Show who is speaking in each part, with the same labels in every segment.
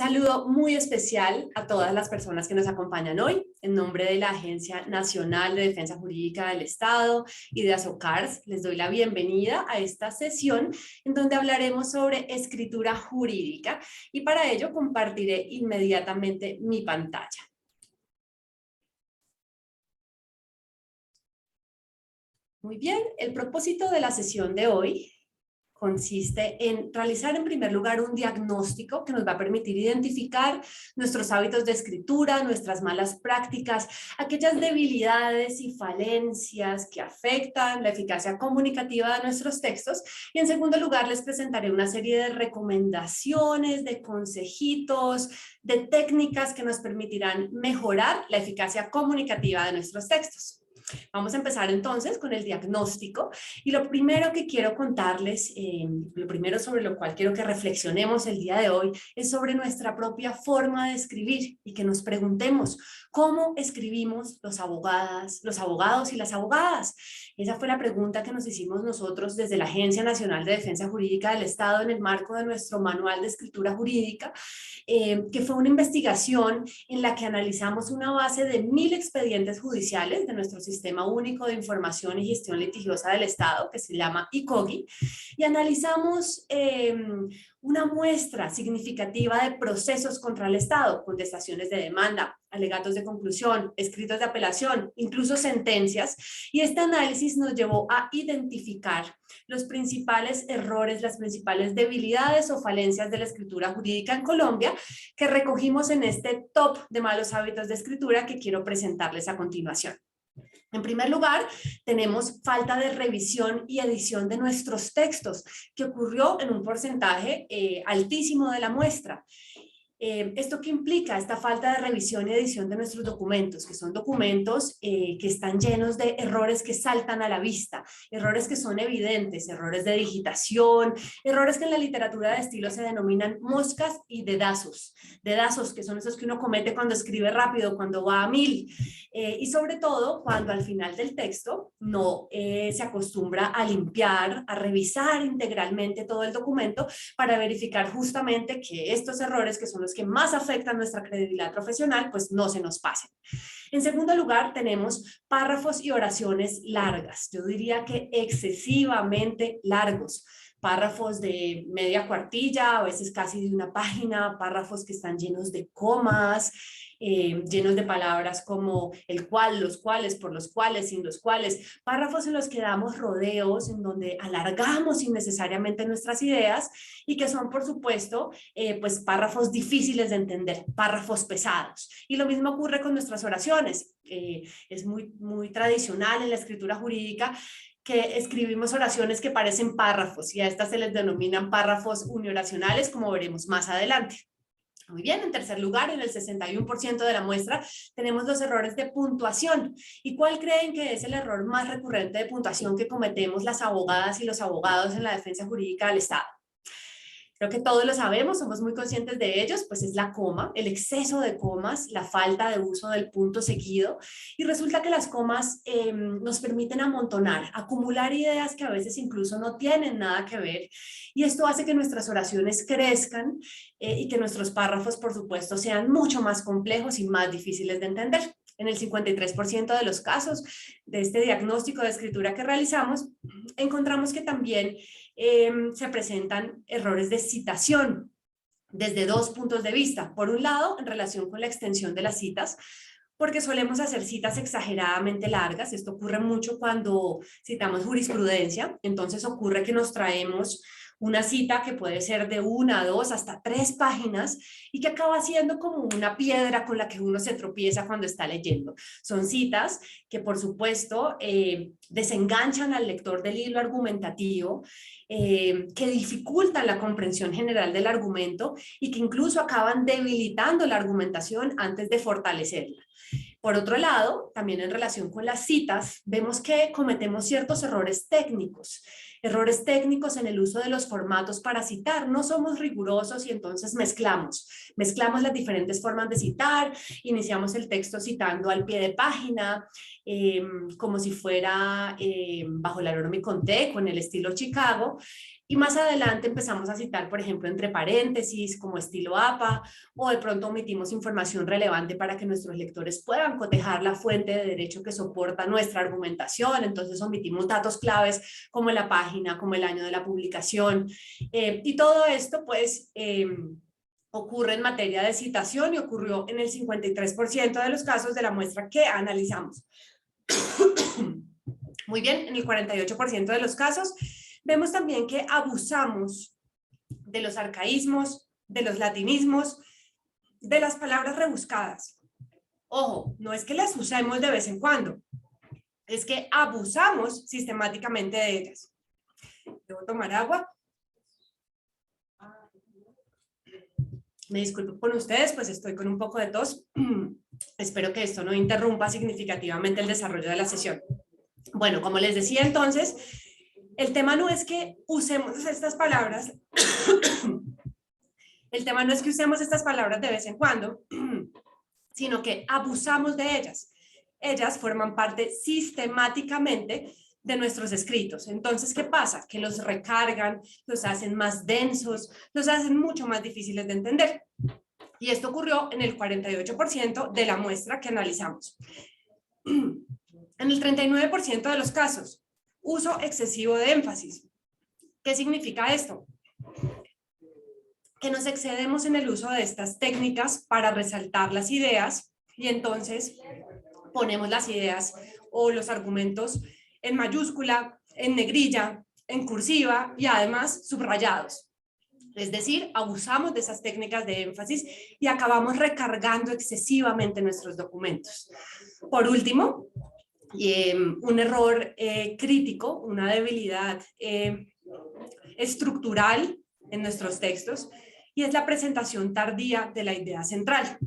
Speaker 1: saludo muy especial a todas las personas que nos acompañan hoy. En nombre de la Agencia Nacional de Defensa Jurídica del Estado y de ASOCARS, les doy la bienvenida a esta sesión en donde hablaremos sobre escritura jurídica y para ello compartiré inmediatamente mi pantalla. Muy bien, el propósito de la sesión de hoy consiste en realizar en primer lugar un diagnóstico que nos va a permitir identificar nuestros hábitos de escritura, nuestras malas prácticas, aquellas debilidades y falencias que afectan la eficacia comunicativa de nuestros textos. Y en segundo lugar les presentaré una serie de recomendaciones, de consejitos, de técnicas que nos permitirán mejorar la eficacia comunicativa de nuestros textos. Vamos a empezar entonces con el diagnóstico y lo primero que quiero contarles, lo primero sobre lo cual quiero que reflexionemos el día de hoy es sobre nuestra propia forma de escribir y que nos preguntemos cómo escribimos los abogados y las abogadas. Esa fue la pregunta que nos hicimos nosotros desde la Agencia Nacional de Defensa Jurídica del Estado en el marco de nuestro manual de escritura jurídica, que fue una investigación en la que analizamos una base de 1000 expedientes judiciales de nuestro Sistema Único de Información y Gestión Litigiosa del Estado, que se llama ICOGI, y analizamos una muestra significativa de procesos contra el Estado, contestaciones de demanda, alegatos de conclusión, escritos de apelación, incluso sentencias, y este análisis nos llevó a identificar los principales errores, las principales debilidades o falencias de la escritura jurídica en Colombia, que recogimos en este top de malos hábitos de escritura que quiero presentarles a continuación. En primer lugar, tenemos falta de revisión y edición de nuestros textos, que ocurrió en un porcentaje altísimo de la muestra. ¿Esto qué implica? Esta falta de revisión y edición de nuestros documentos, que son documentos que están llenos de errores que saltan a la vista, errores que son evidentes, errores de digitación, errores que en la literatura de estilo se denominan moscas y dedazos que son esos que uno comete cuando escribe rápido, cuando va a 1000, y sobre todo cuando al final del texto no se acostumbra a limpiar, a revisar integralmente todo el documento para verificar justamente que estos errores, que son los que más afectan nuestra credibilidad profesional, pues no se nos pasen. En segundo lugar, tenemos párrafos y oraciones largas. Yo diría que excesivamente largos. Párrafos de media cuartilla, a veces casi de una página, párrafos que están llenos de comas, llenos de palabras como el cual, los cuales, por los cuales, sin los cuales, párrafos en los que damos rodeos, en donde alargamos innecesariamente nuestras ideas y que son, por supuesto, pues párrafos difíciles de entender, párrafos pesados. Y lo mismo ocurre con nuestras oraciones. Es muy tradicional en la escritura jurídica que escribimos oraciones que parecen párrafos y a estas se les denominan párrafos unioracionales, como veremos más adelante. Muy bien, en tercer lugar, en el 61% de la muestra tenemos los errores de puntuación. ¿Y cuál creen que es el error más recurrente de puntuación que cometemos las abogadas y los abogados en la defensa jurídica del Estado? Creo que todos lo sabemos, somos muy conscientes de ellos, pues es la coma, el exceso de comas, la falta de uso del punto seguido, y resulta que las comas nos permiten amontonar, acumular ideas que a veces incluso no tienen nada que ver, y esto hace que nuestras oraciones crezcan y que nuestros párrafos, por supuesto, sean mucho más complejos y más difíciles de entender. En el 53% de los casos de este diagnóstico de escritura que realizamos, encontramos que también se presentan errores de citación desde dos puntos de vista. Por un lado, en relación con la extensión de las citas, porque solemos hacer citas exageradamente largas. Esto ocurre mucho cuando citamos jurisprudencia. Entonces ocurre que nos traemos una cita que puede ser de 1, 2, hasta 3 páginas y que acaba siendo como una piedra con la que uno se tropieza cuando está leyendo. Son citas que, por supuesto, desenganchan al lector del hilo argumentativo, que dificultan la comprensión general del argumento y que incluso acaban debilitando la argumentación antes de fortalecerla. Por otro lado, también en relación con las citas, vemos que cometemos ciertos errores técnicos errores técnicos en el uso de los formatos para citar. No somos rigurosos y entonces mezclamos las diferentes formas de citar, iniciamos el texto citando al pie de página, como si fuera bajo la norma y conté, con el estilo Chicago, y más adelante empezamos a citar, por ejemplo, entre paréntesis, como estilo APA, o de pronto omitimos información relevante para que nuestros lectores puedan cotejar la fuente de derecho que soporta nuestra argumentación. Entonces omitimos datos claves como la página, como el año de la publicación, y todo esto pues ocurre en materia de citación y ocurrió en el 53% de los casos de la muestra que analizamos. Muy bien, en el 48% de los casos vemos también que abusamos de los arcaísmos, de los latinismos, de las palabras rebuscadas. Ojo, no es que las usemos de vez en cuando, es que abusamos sistemáticamente de ellas. Debo tomar agua. Me disculpo con ustedes, pues estoy con un poco de tos. Espero que esto no interrumpa significativamente el desarrollo de la sesión. Bueno, como les decía entonces, el tema no es que usemos estas palabras, el tema no es que usemos estas palabras de vez en cuando, sino que abusamos de ellas. Ellas forman parte sistemáticamente de nuestros escritos. Entonces, ¿qué pasa? Que los recargan, los hacen más densos, los hacen mucho más difíciles de entender. Y esto ocurrió en el 48% de la muestra que analizamos. En el 39% de los casos, uso excesivo de énfasis. ¿Qué significa esto? Que nos excedemos en el uso de estas técnicas para resaltar las ideas y entonces ponemos las ideas o los argumentos en mayúscula, en negrilla, en cursiva y además subrayados. Es decir, abusamos de esas técnicas de énfasis y acabamos recargando excesivamente nuestros documentos. Por último, un error crítico, una debilidad estructural en nuestros textos, y es la presentación tardía de la idea central.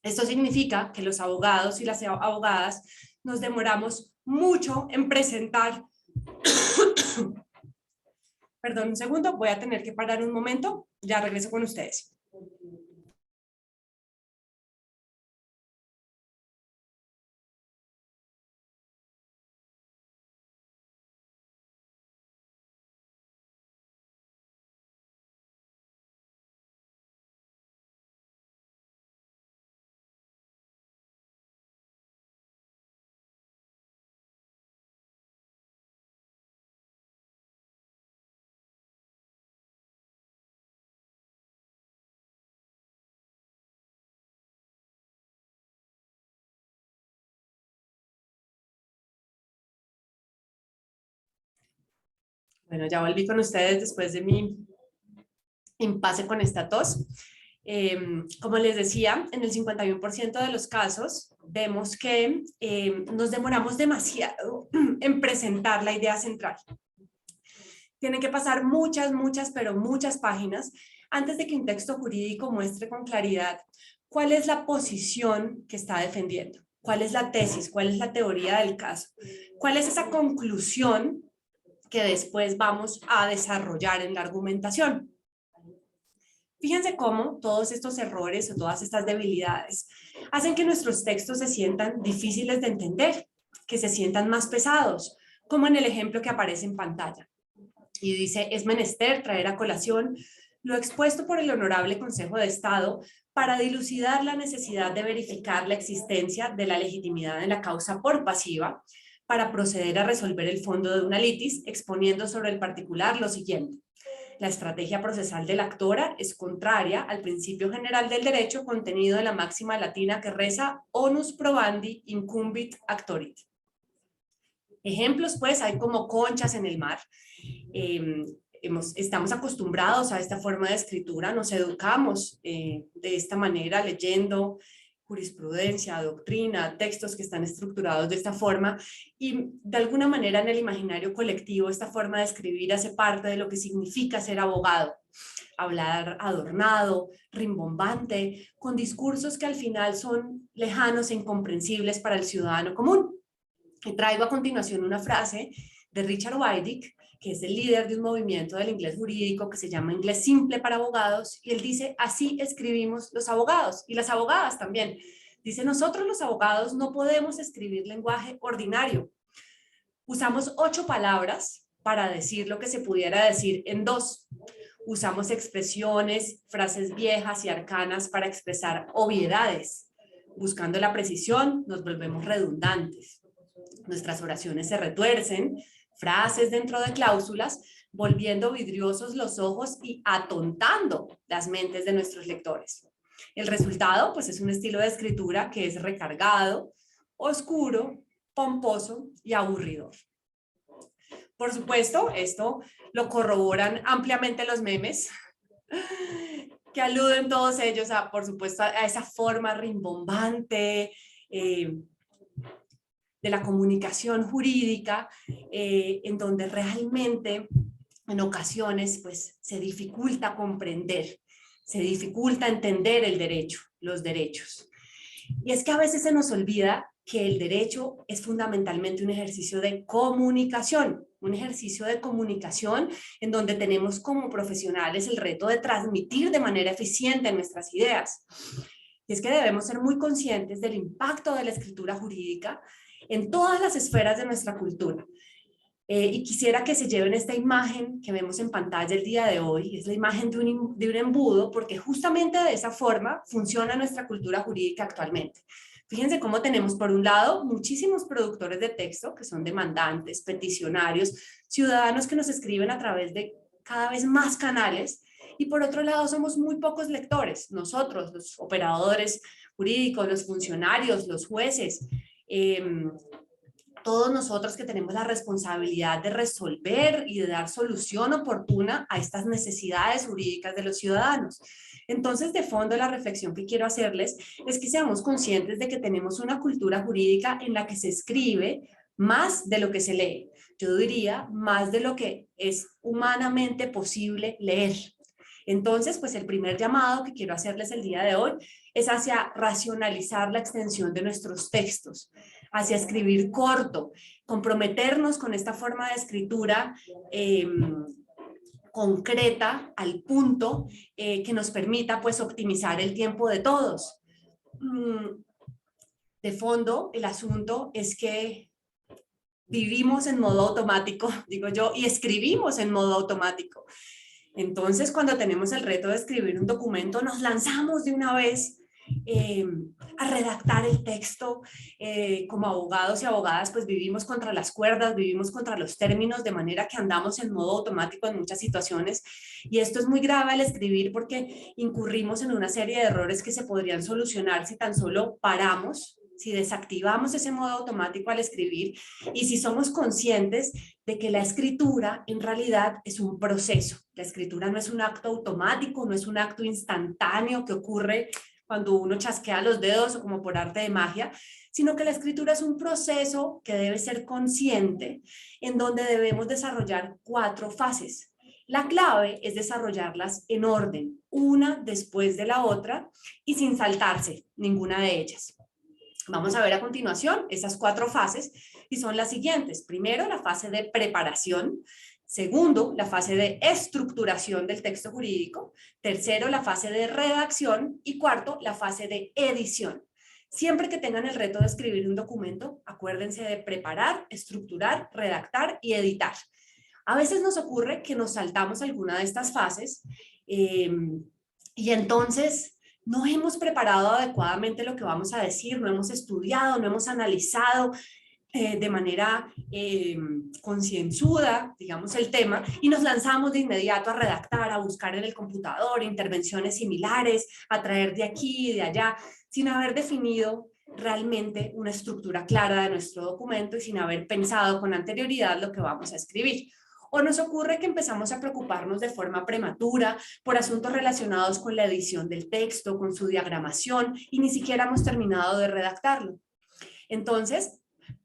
Speaker 1: Esto significa que los abogados y las abogadas nos demoramos mucho en presentar. Perdón un segundo, voy a tener que parar un momento, ya regreso con ustedes. Bueno, ya volví con ustedes después de mi impasse con esta tos. Como les decía, en el 51% de los casos vemos que nos demoramos demasiado en presentar la idea central. Tienen que pasar muchas, pero muchas páginas antes de que un texto jurídico muestre con claridad cuál es la posición que está defendiendo, cuál es la tesis, cuál es la teoría del caso, cuál es esa conclusión que después vamos a desarrollar en la argumentación. Fíjense cómo todos estos errores o todas estas debilidades hacen que nuestros textos se sientan difíciles de entender, que se sientan más pesados, como en el ejemplo que aparece en pantalla. Y dice, es menester traer a colación lo expuesto por el Honorable Consejo de Estado para dilucidar la necesidad de verificar la existencia de la legitimidad en la causa por pasiva para proceder a resolver el fondo de una litis, exponiendo sobre el particular lo siguiente. La estrategia procesal de la actora es contraria al principio general del derecho contenido en la máxima latina que reza onus probandi incumbit actorit. Ejemplos, pues, hay como conchas en el mar. Estamos acostumbrados a esta forma de escritura, nos educamos de esta manera, leyendo jurisprudencia, doctrina, textos que están estructurados de esta forma, y de alguna manera en el imaginario colectivo esta forma de escribir hace parte de lo que significa ser abogado. Hablar adornado, rimbombante, con discursos que al final son lejanos e incomprensibles para el ciudadano común. Y traigo a continuación una frase de Richard Wydick que es el líder de un movimiento del inglés jurídico que se llama Inglés Simple para Abogados, y él dice, así escribimos los abogados, y las abogadas también. Dice, nosotros los abogados no podemos escribir lenguaje ordinario. Usamos 8 palabras para decir lo que se pudiera decir en 2. Usamos expresiones, frases viejas y arcanas para expresar obviedades. Buscando la precisión, nos volvemos redundantes. Nuestras oraciones se retuercen, frases dentro de cláusulas, volviendo vidriosos los ojos y atontando las mentes de nuestros lectores. El resultado, pues, es un estilo de escritura que es recargado, oscuro, pomposo y aburridor. Por supuesto, esto lo corroboran ampliamente los memes, que aluden todos ellos a, por supuesto, a esa forma rimbombante de la comunicación jurídica, en donde realmente en ocasiones pues, se dificulta comprender, se dificulta entender el derecho, los derechos. Y es que a veces se nos olvida que el derecho es fundamentalmente un ejercicio de comunicación en donde tenemos como profesionales el reto de transmitir de manera eficiente nuestras ideas. Y es que debemos ser muy conscientes del impacto de la escritura jurídica en todas las esferas de nuestra cultura. Y quisiera que se lleven esta imagen que vemos en pantalla el día de hoy, es la imagen de un embudo, porque justamente de esa forma funciona nuestra cultura jurídica actualmente. Fíjense cómo tenemos por un lado muchísimos productores de texto que son demandantes, peticionarios, ciudadanos que nos escriben a través de cada vez más canales, y por otro lado somos muy pocos lectores, nosotros, los operadores jurídicos, los funcionarios, los jueces, todos nosotros que tenemos la responsabilidad de resolver y de dar solución oportuna a estas necesidades jurídicas de los ciudadanos. Entonces, de fondo, la reflexión que quiero hacerles es que seamos conscientes de que tenemos una cultura jurídica en la que se escribe más de lo que se lee. Yo diría más de lo que es humanamente posible leer. Entonces, pues el primer llamado que quiero hacerles el día de hoy es hacia racionalizar la extensión de nuestros textos, hacia escribir corto, comprometernos con esta forma de escritura concreta, al punto, que nos permita pues optimizar el tiempo de todos. De fondo, el asunto es que vivimos en modo automático, digo yo, y escribimos en modo automático. Entonces, cuando tenemos el reto de escribir un documento, nos lanzamos de una vez a redactar el texto. Como abogados y abogadas, pues vivimos contra las cuerdas, vivimos contra los términos, de manera que andamos en modo automático en muchas situaciones. Y esto es muy grave al escribir porque incurrimos en una serie de errores que se podrían solucionar si tan solo paramos, si desactivamos ese modo automático al escribir y si somos conscientes de que la escritura en realidad es un proceso. La escritura no es un acto automático, no es un acto instantáneo que ocurre cuando uno chasquea los dedos o como por arte de magia, sino que la escritura es un proceso que debe ser consciente, en donde debemos desarrollar 4 fases. La clave es desarrollarlas en orden, una después de la otra y sin saltarse ninguna de ellas. Vamos a ver a continuación esas 4 fases y son las siguientes. Primero, la fase de preparación. Segundo, la fase de estructuración del texto jurídico. Tercero, la fase de redacción. Y cuarto, la fase de edición. Siempre que tengan el reto de escribir un documento, acuérdense de preparar, estructurar, redactar y editar. A veces nos ocurre que nos saltamos alguna de estas fases y entonces no hemos preparado adecuadamente lo que vamos a decir, no hemos estudiado, no hemos analizado de manera concienzuda, digamos, el tema, y nos lanzamos de inmediato a redactar, a buscar en el computador intervenciones similares, a traer de aquí y de allá, sin haber definido realmente una estructura clara de nuestro documento y sin haber pensado con anterioridad lo que vamos a escribir. O nos ocurre que empezamos a preocuparnos de forma prematura por asuntos relacionados con la edición del texto, con su diagramación, y ni siquiera hemos terminado de redactarlo. Entonces,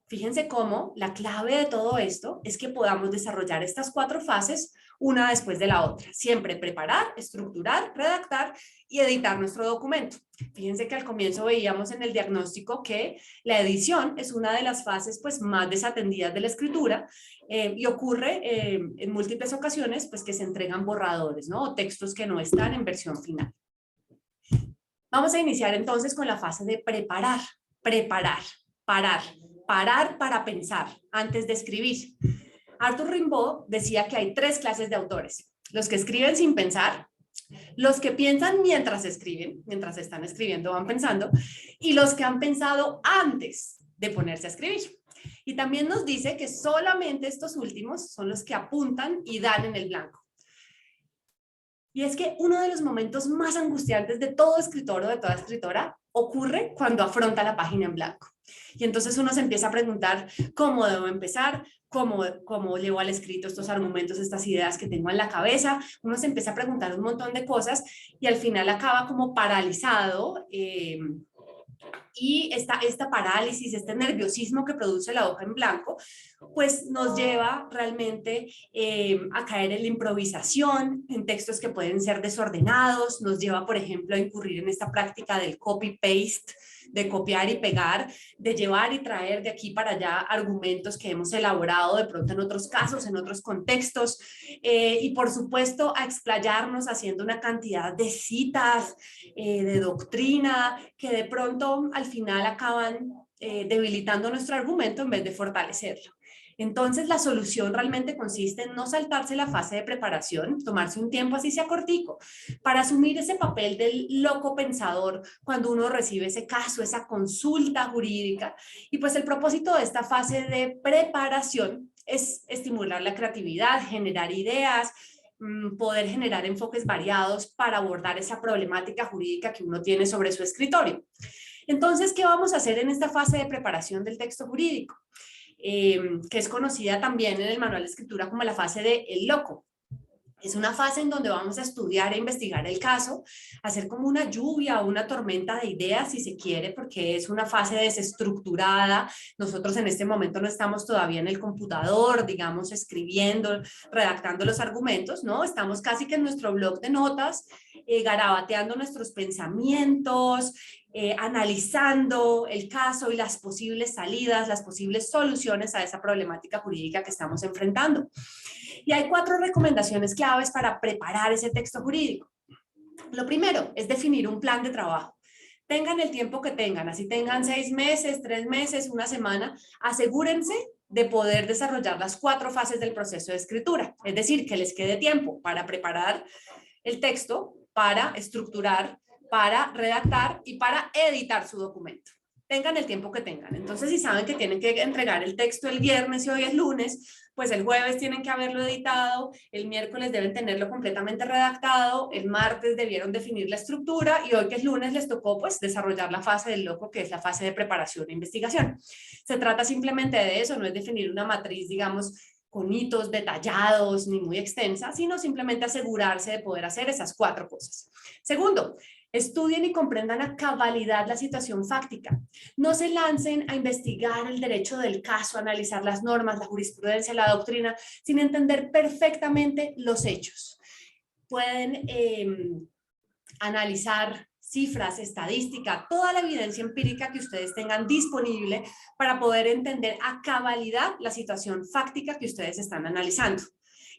Speaker 1: Fíjense cómo la clave de todo esto es que podamos desarrollar estas 4 fases una después de la otra. Siempre preparar, estructurar, redactar y editar nuestro documento. Fíjense que al comienzo veíamos en el diagnóstico que la edición es una de las fases pues, más desatendidas de la escritura y ocurre en múltiples ocasiones pues, que se entregan borradores, ¿no? O textos que no están en versión final. Vamos a iniciar entonces con la fase de preparar, parar para pensar antes de escribir. Arthur Rimbaud decía que hay 3 clases de autores: los que escriben sin pensar, los que piensan mientras escriben, mientras están escribiendo van pensando, y los que han pensado antes de ponerse a escribir. Y también nos dice que solamente estos últimos son los que apuntan y dan en el blanco. Y es que uno de los momentos más angustiantes de todo escritor o de toda escritora ocurre cuando afronta la página en blanco. Y entonces uno se empieza a preguntar cómo debo empezar, cómo llevo al escrito estos argumentos, estas ideas que tengo en la cabeza. Uno se empieza a preguntar un montón de cosas y al final acaba como paralizado. Y esta parálisis, este nerviosismo que produce la hoja en blanco, pues nos lleva realmente a caer en la improvisación, en textos que pueden ser desordenados, nos lleva, por ejemplo, a incurrir en esta práctica del copy-paste, de copiar y pegar, de llevar y traer de aquí para allá argumentos que hemos elaborado de pronto en otros casos, en otros contextos, y por supuesto a explayarnos haciendo una cantidad de citas, de doctrina, que de pronto al final acaban debilitando nuestro argumento en vez de fortalecerlo. Entonces, la solución realmente consiste en no saltarse la fase de preparación, tomarse un tiempo así sea cortico, para asumir ese papel del loco pensador cuando uno recibe ese caso, esa consulta jurídica. Y pues el propósito de esta fase de preparación es estimular la creatividad, generar ideas, poder generar enfoques variados para abordar esa problemática jurídica que uno tiene sobre su escritorio. Entonces, ¿qué vamos a hacer en esta fase de preparación del texto jurídico? Que es conocida también en el manual de escritura como la fase de el loco. Es una fase en donde vamos a estudiar e investigar el caso, hacer como una lluvia o una tormenta de ideas, si se quiere, porque es una fase desestructurada. Nosotros en este momento no estamos todavía en el computador, digamos, escribiendo, redactando los argumentos, ¿no? Estamos casi que en nuestro blog de notas, garabateando nuestros pensamientos, analizando el caso y las posibles salidas, las posibles soluciones a esa problemática jurídica que estamos enfrentando. Y hay 4 recomendaciones claves para preparar ese texto jurídico. Lo primero es definir un plan de trabajo. Tengan el tiempo que tengan, así tengan 6 meses, 3 meses, una semana, asegúrense de poder desarrollar las 4 fases del proceso de escritura. Es decir, que les quede tiempo para preparar el texto, para estructurar, para redactar y para editar su documento. Tengan el tiempo que tengan. Entonces, si saben que tienen que entregar el texto el viernes y hoy es lunes, pues el jueves tienen que haberlo editado, el miércoles deben tenerlo completamente redactado, el martes debieron definir la estructura y hoy que es lunes les tocó pues desarrollar la fase del loco, que es la fase de preparación e investigación. Se trata simplemente de eso, no es definir una matriz, digamos, con hitos detallados ni muy extensa, sino simplemente asegurarse de poder hacer esas 4 cosas. Segundo, estudien y comprendan a cabalidad la situación fáctica. No se lancen a investigar el derecho del caso, a analizar las normas, la jurisprudencia, la doctrina, sin entender perfectamente los hechos. Pueden analizar cifras, estadística, toda la evidencia empírica que ustedes tengan disponible para poder entender a cabalidad la situación fáctica que ustedes están analizando.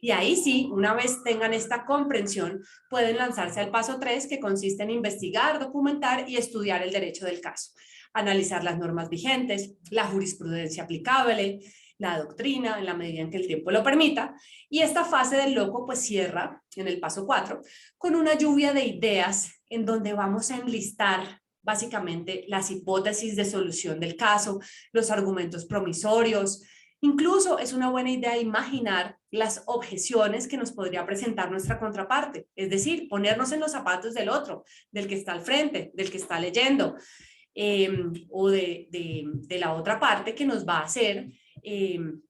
Speaker 1: Y ahí sí, una vez tengan esta comprensión, pueden lanzarse al paso 3, que consiste en investigar, documentar y estudiar el derecho del caso. Analizar las normas vigentes, la jurisprudencia aplicable, la doctrina, en la medida en que el tiempo lo permita. Y esta fase del loco pues cierra en el paso 4 con una lluvia de ideas en donde vamos a enlistar básicamente las hipótesis de solución del caso, los argumentos promisorios. Incluso es una buena idea imaginar las objeciones que nos podría presentar nuestra contraparte, es decir, ponernos en los zapatos del otro, del que está al frente, del que está leyendo, o de la otra parte que nos va a hacer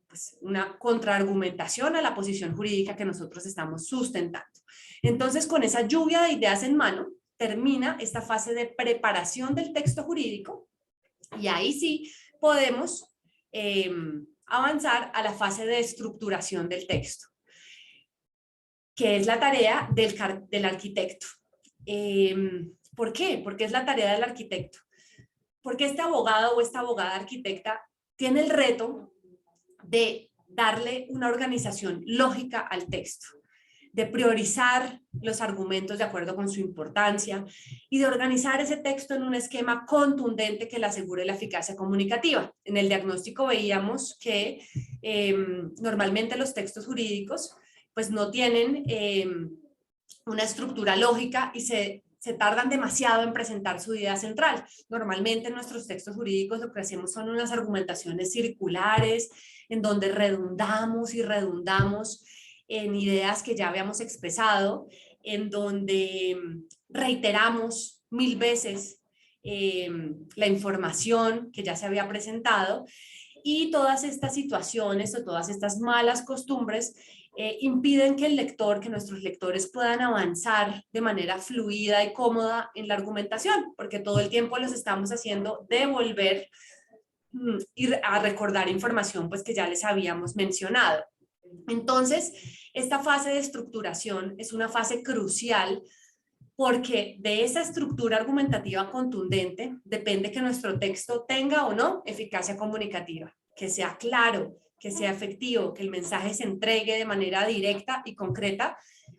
Speaker 1: pues una contraargumentación a la posición jurídica que nosotros estamos sustentando. Entonces, con esa lluvia de ideas en mano, termina esta fase de preparación del texto jurídico y ahí sí podemos avanzar a la fase de estructuración del texto, que es la tarea del arquitecto. ¿Por qué? Porque es la tarea del arquitecto. Porque este abogado o esta abogada arquitecta tiene el reto de darle una organización lógica al texto, de priorizar los argumentos de acuerdo con su importancia y de organizar ese texto en un esquema contundente que le asegure la eficacia comunicativa. En el diagnóstico veíamos que normalmente los textos jurídicos pues no tienen una estructura lógica y se tardan demasiado en presentar su idea central. Normalmente en nuestros textos jurídicos lo que hacemos son unas argumentaciones circulares en donde redundamos y redundamos en ideas que ya habíamos expresado, en donde reiteramos 1000 veces la información que ya se había presentado, y todas estas situaciones o todas estas malas costumbres impiden que el lector, que nuestros lectores puedan avanzar de manera fluida y cómoda en la argumentación, porque todo el tiempo los estamos haciendo devolver y a recordar información pues que ya les habíamos mencionado. Entonces, esta fase de estructuración es una fase crucial porque de esa estructura argumentativa contundente depende que nuestro texto tenga o no eficacia comunicativa, que sea claro, que sea efectivo, que el mensaje se entregue de manera directa y concreta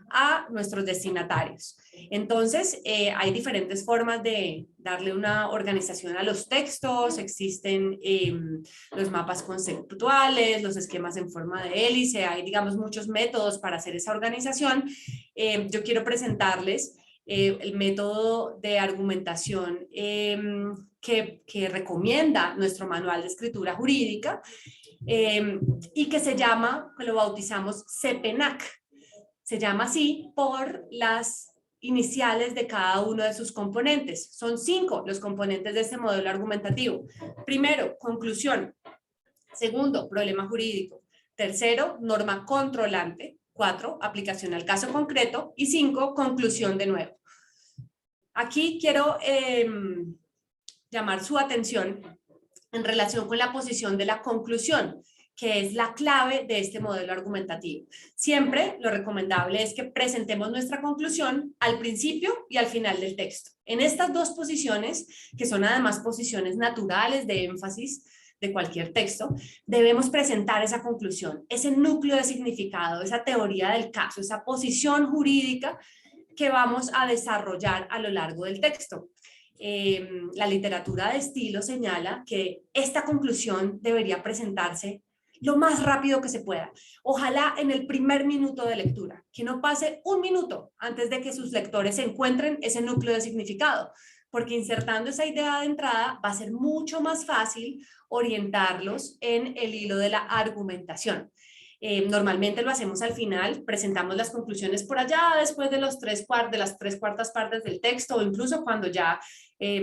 Speaker 1: a nuestros destinatarios. Entonces, hay diferentes formas de darle una organización a los textos. Existen los mapas conceptuales, los esquemas en forma de hélice, hay, digamos, muchos métodos para hacer esa organización. Yo quiero presentarles el método de argumentación que recomienda nuestro manual de escritura jurídica y que se llama, que lo bautizamos CEPENAC. Se llama así por las iniciales de cada uno de sus componentes. Son 5 los componentes de este modelo argumentativo. Primero, conclusión. Segundo, problema jurídico. Tercero, norma controlante. 4, aplicación al caso concreto. Y 5, conclusión de nuevo. Aquí quiero llamar su atención en relación con la posición de la conclusión, que es la clave de este modelo argumentativo. Siempre lo recomendable es que presentemos nuestra conclusión al principio y al final del texto. En estas dos posiciones, que son además posiciones naturales de énfasis de cualquier texto, debemos presentar esa conclusión, ese núcleo de significado, esa teoría del caso, esa posición jurídica que vamos a desarrollar a lo largo del texto. La literatura de estilo señala que esta conclusión debería presentarse lo más rápido que se pueda. Ojalá en el primer minuto de lectura, que no pase un minuto antes de que sus lectores encuentren ese núcleo de significado, porque insertando esa idea de entrada va a ser mucho más fácil orientarlos en el hilo de la argumentación. Normalmente lo hacemos al final, presentamos las conclusiones por allá después de las 3/4 partes del texto, o incluso cuando ya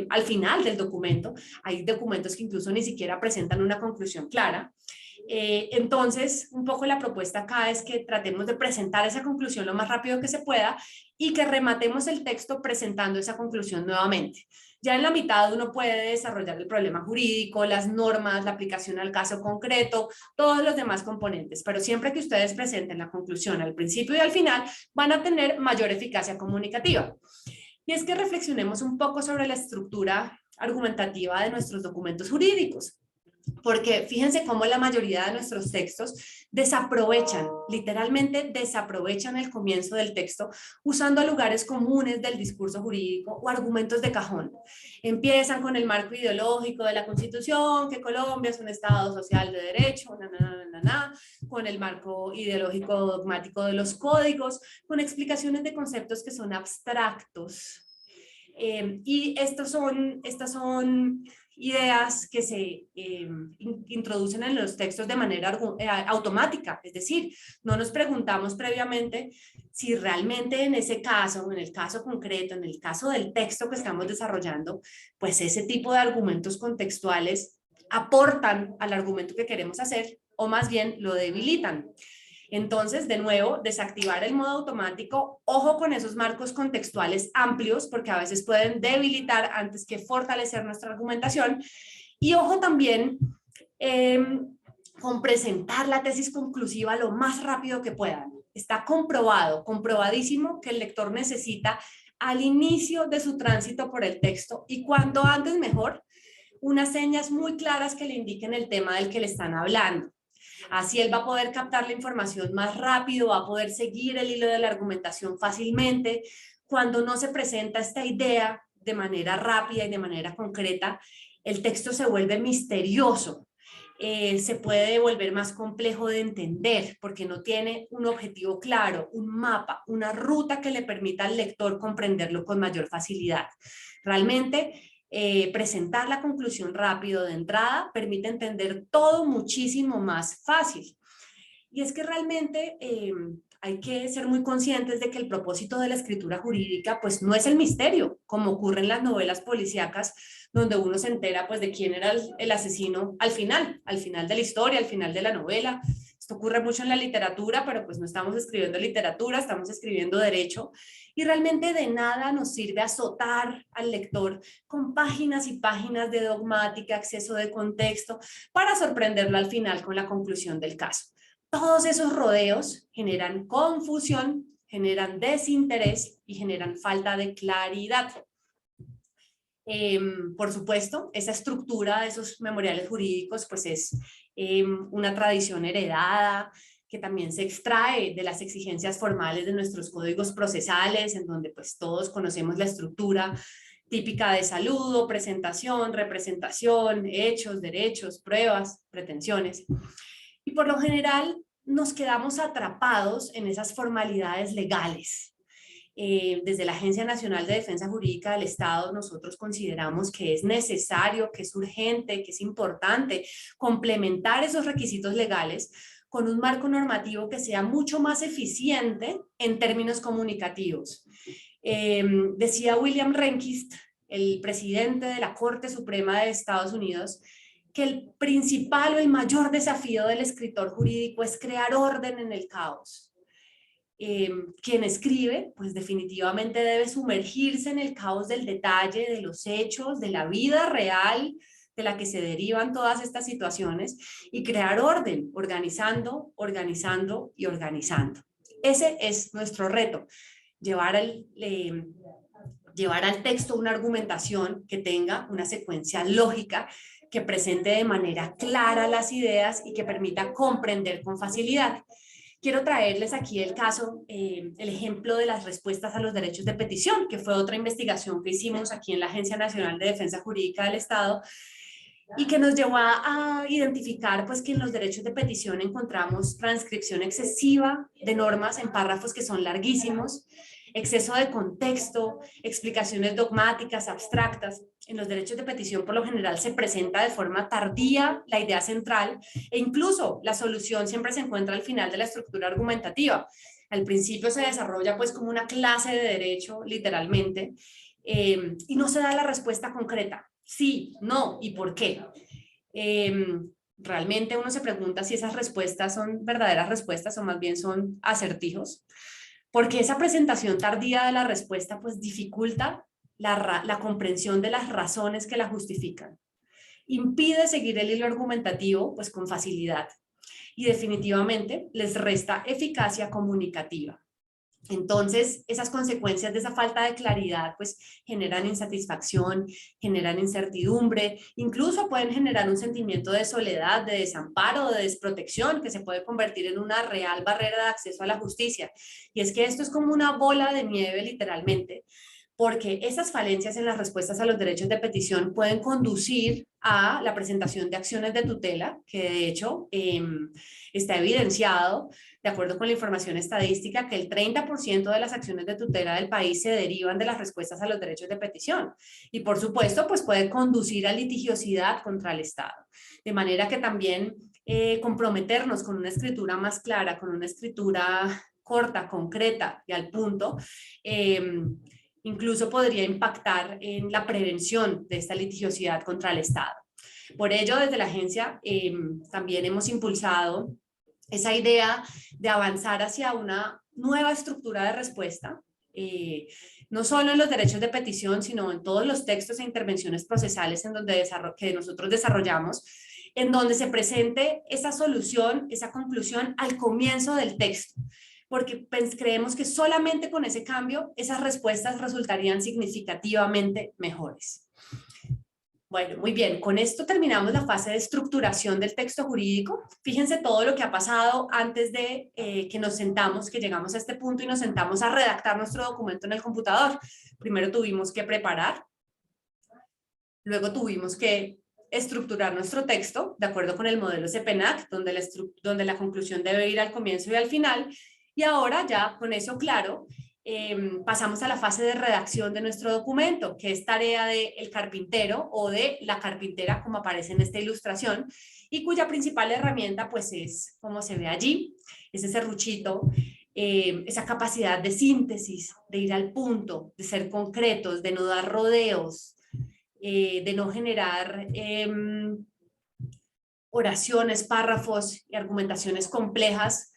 Speaker 1: al final del documento. Hay documentos que incluso ni siquiera presentan una conclusión clara. Entonces, un poco la propuesta acá es que tratemos de presentar esa conclusión lo más rápido que se pueda y que rematemos el texto presentando esa conclusión nuevamente. Ya en la mitad uno puede desarrollar el problema jurídico, las normas, la aplicación al caso concreto, todos los demás componentes, pero siempre que ustedes presenten la conclusión al principio y al final, van a tener mayor eficacia comunicativa. Y es que reflexionemos un poco sobre la estructura argumentativa de nuestros documentos jurídicos. Porque fíjense cómo la mayoría de nuestros textos desaprovechan, literalmente desaprovechan el comienzo del texto usando lugares comunes del discurso jurídico o argumentos de cajón. Empiezan con el marco ideológico de la Constitución, que Colombia es un Estado social de derecho, con el marco ideológico dogmático de los códigos, con explicaciones de conceptos que son abstractos. Y estas son ideas que se introducen en los textos de manera automática, es decir, no nos preguntamos previamente si realmente en ese caso, en el caso concreto, en el caso del texto que estamos desarrollando, pues ese tipo de argumentos contextuales aportan al argumento que queremos hacer o más bien lo debilitan. Entonces, de nuevo, desactivar el modo automático, ojo con esos marcos contextuales amplios, porque a veces pueden debilitar antes que fortalecer nuestra argumentación, y ojo también con presentar la tesis conclusiva lo más rápido que puedan. Está comprobado, comprobadísimo que el lector necesita al inicio de su tránsito por el texto y cuanto antes mejor, unas señas muy claras que le indiquen el tema del que le están hablando. Así él va a poder captar la información más rápido, va a poder seguir el hilo de la argumentación fácilmente. Cuando no se presenta esta idea de manera rápida y de manera concreta, el texto se vuelve misterioso. Se puede volver más complejo de entender porque no tiene un objetivo claro, un mapa, una ruta que le permita al lector comprenderlo con mayor facilidad. Realmente, presentar la conclusión rápido de entrada permite entender todo muchísimo más fácil. Y es que realmente hay que ser muy conscientes de que el propósito de la escritura jurídica pues no es el misterio, como ocurre en las novelas policíacas, donde uno se entera pues de quién era el asesino al final de la historia, al final de la novela. Esto ocurre mucho en la literatura, pero pues no estamos escribiendo literatura, estamos escribiendo derecho y realmente de nada nos sirve azotar al lector con páginas y páginas de dogmática, exceso de contexto, para sorprenderlo al final con la conclusión del caso. Todos esos rodeos generan confusión, generan desinterés y generan falta de claridad. Por supuesto, esa estructura de esos memoriales jurídicos pues es una tradición heredada que también se extrae de las exigencias formales de nuestros códigos procesales, en donde pues todos conocemos la estructura típica de saludo, presentación, representación, hechos, derechos, pruebas, pretensiones. Y por lo general nos quedamos atrapados en esas formalidades legales. Desde la Agencia Nacional de Defensa Jurídica del Estado, nosotros consideramos que es necesario, que es urgente, que es importante complementar esos requisitos legales con un marco normativo que sea mucho más eficiente en términos comunicativos. Decía William Rehnquist, el presidente de la Corte Suprema de Estados Unidos, que el principal o el mayor desafío del escritor jurídico es crear orden en el caos. Quien escribe, pues definitivamente debe sumergirse en el caos del detalle, de los hechos, de la vida real, de la que se derivan todas estas situaciones y crear orden, organizando, organizando y organizando. Ese es nuestro reto, llevar al texto una argumentación que tenga una secuencia lógica, que presente de manera clara las ideas y que permita comprender con facilidad. Quiero traerles aquí el caso, el ejemplo de las respuestas a los derechos de petición, que fue otra investigación que hicimos aquí en la Agencia Nacional de Defensa Jurídica del Estado y que nos llevó a identificar pues, que en los derechos de petición encontramos transcripción excesiva de normas en párrafos que son larguísimos, exceso de contexto, explicaciones dogmáticas, abstractas. En los derechos de petición por lo general se presenta de forma tardía la idea central e incluso la solución siempre se encuentra al final de la estructura argumentativa. Al principio se desarrolla pues como una clase de derecho, literalmente, y no se da la respuesta concreta. Sí, no y por qué. Realmente uno se pregunta si esas respuestas son verdaderas respuestas o más bien son acertijos, porque esa presentación tardía de la respuesta pues dificulta la comprensión de las razones que la justifican. Impide seguir el hilo argumentativo pues con facilidad y definitivamente les resta eficacia comunicativa. Entonces, esas consecuencias de esa falta de claridad pues generan insatisfacción, generan incertidumbre, incluso pueden generar un sentimiento de soledad, de desamparo, de desprotección que se puede convertir en una real barrera de acceso a la justicia. Y es que esto es como una bola de nieve literalmente, porque esas falencias en las respuestas a los derechos de petición pueden conducir a la presentación de acciones de tutela, que de hecho está evidenciado, de acuerdo con la información estadística, que el 30% de las acciones de tutela del país se derivan de las respuestas a los derechos de petición. Y por supuesto, pues puede conducir a litigiosidad contra el Estado. De manera que también comprometernos con una escritura más clara, con una escritura corta, concreta y al punto, incluso podría impactar en la prevención de esta litigiosidad contra el Estado. Por ello, desde la agencia también hemos impulsado esa idea de avanzar hacia una nueva estructura de respuesta, no solo en los derechos de petición, sino en todos los textos e intervenciones procesales en donde que nosotros desarrollamos, en donde se presente esa solución, esa conclusión al comienzo del texto, porque creemos que solamente con ese cambio esas respuestas resultarían significativamente mejores. Bueno, muy bien, con esto terminamos la fase de estructuración del texto jurídico. Fíjense todo lo que ha pasado antes de que nos sentamos, que llegamos a este punto y nos sentamos a redactar nuestro documento en el computador. Primero tuvimos que preparar, luego tuvimos que estructurar nuestro texto de acuerdo con el modelo CPNAC, donde la conclusión debe ir al comienzo y al final, y ahora ya con eso claro, pasamos a la fase de redacción de nuestro documento, que es tarea del carpintero o de la carpintera, como aparece en esta ilustración, y cuya principal herramienta pues es, como se ve allí, es ese serruchito, esa capacidad de síntesis, de ir al punto, de ser concretos, de no dar rodeos, de no generar oraciones, párrafos y argumentaciones complejas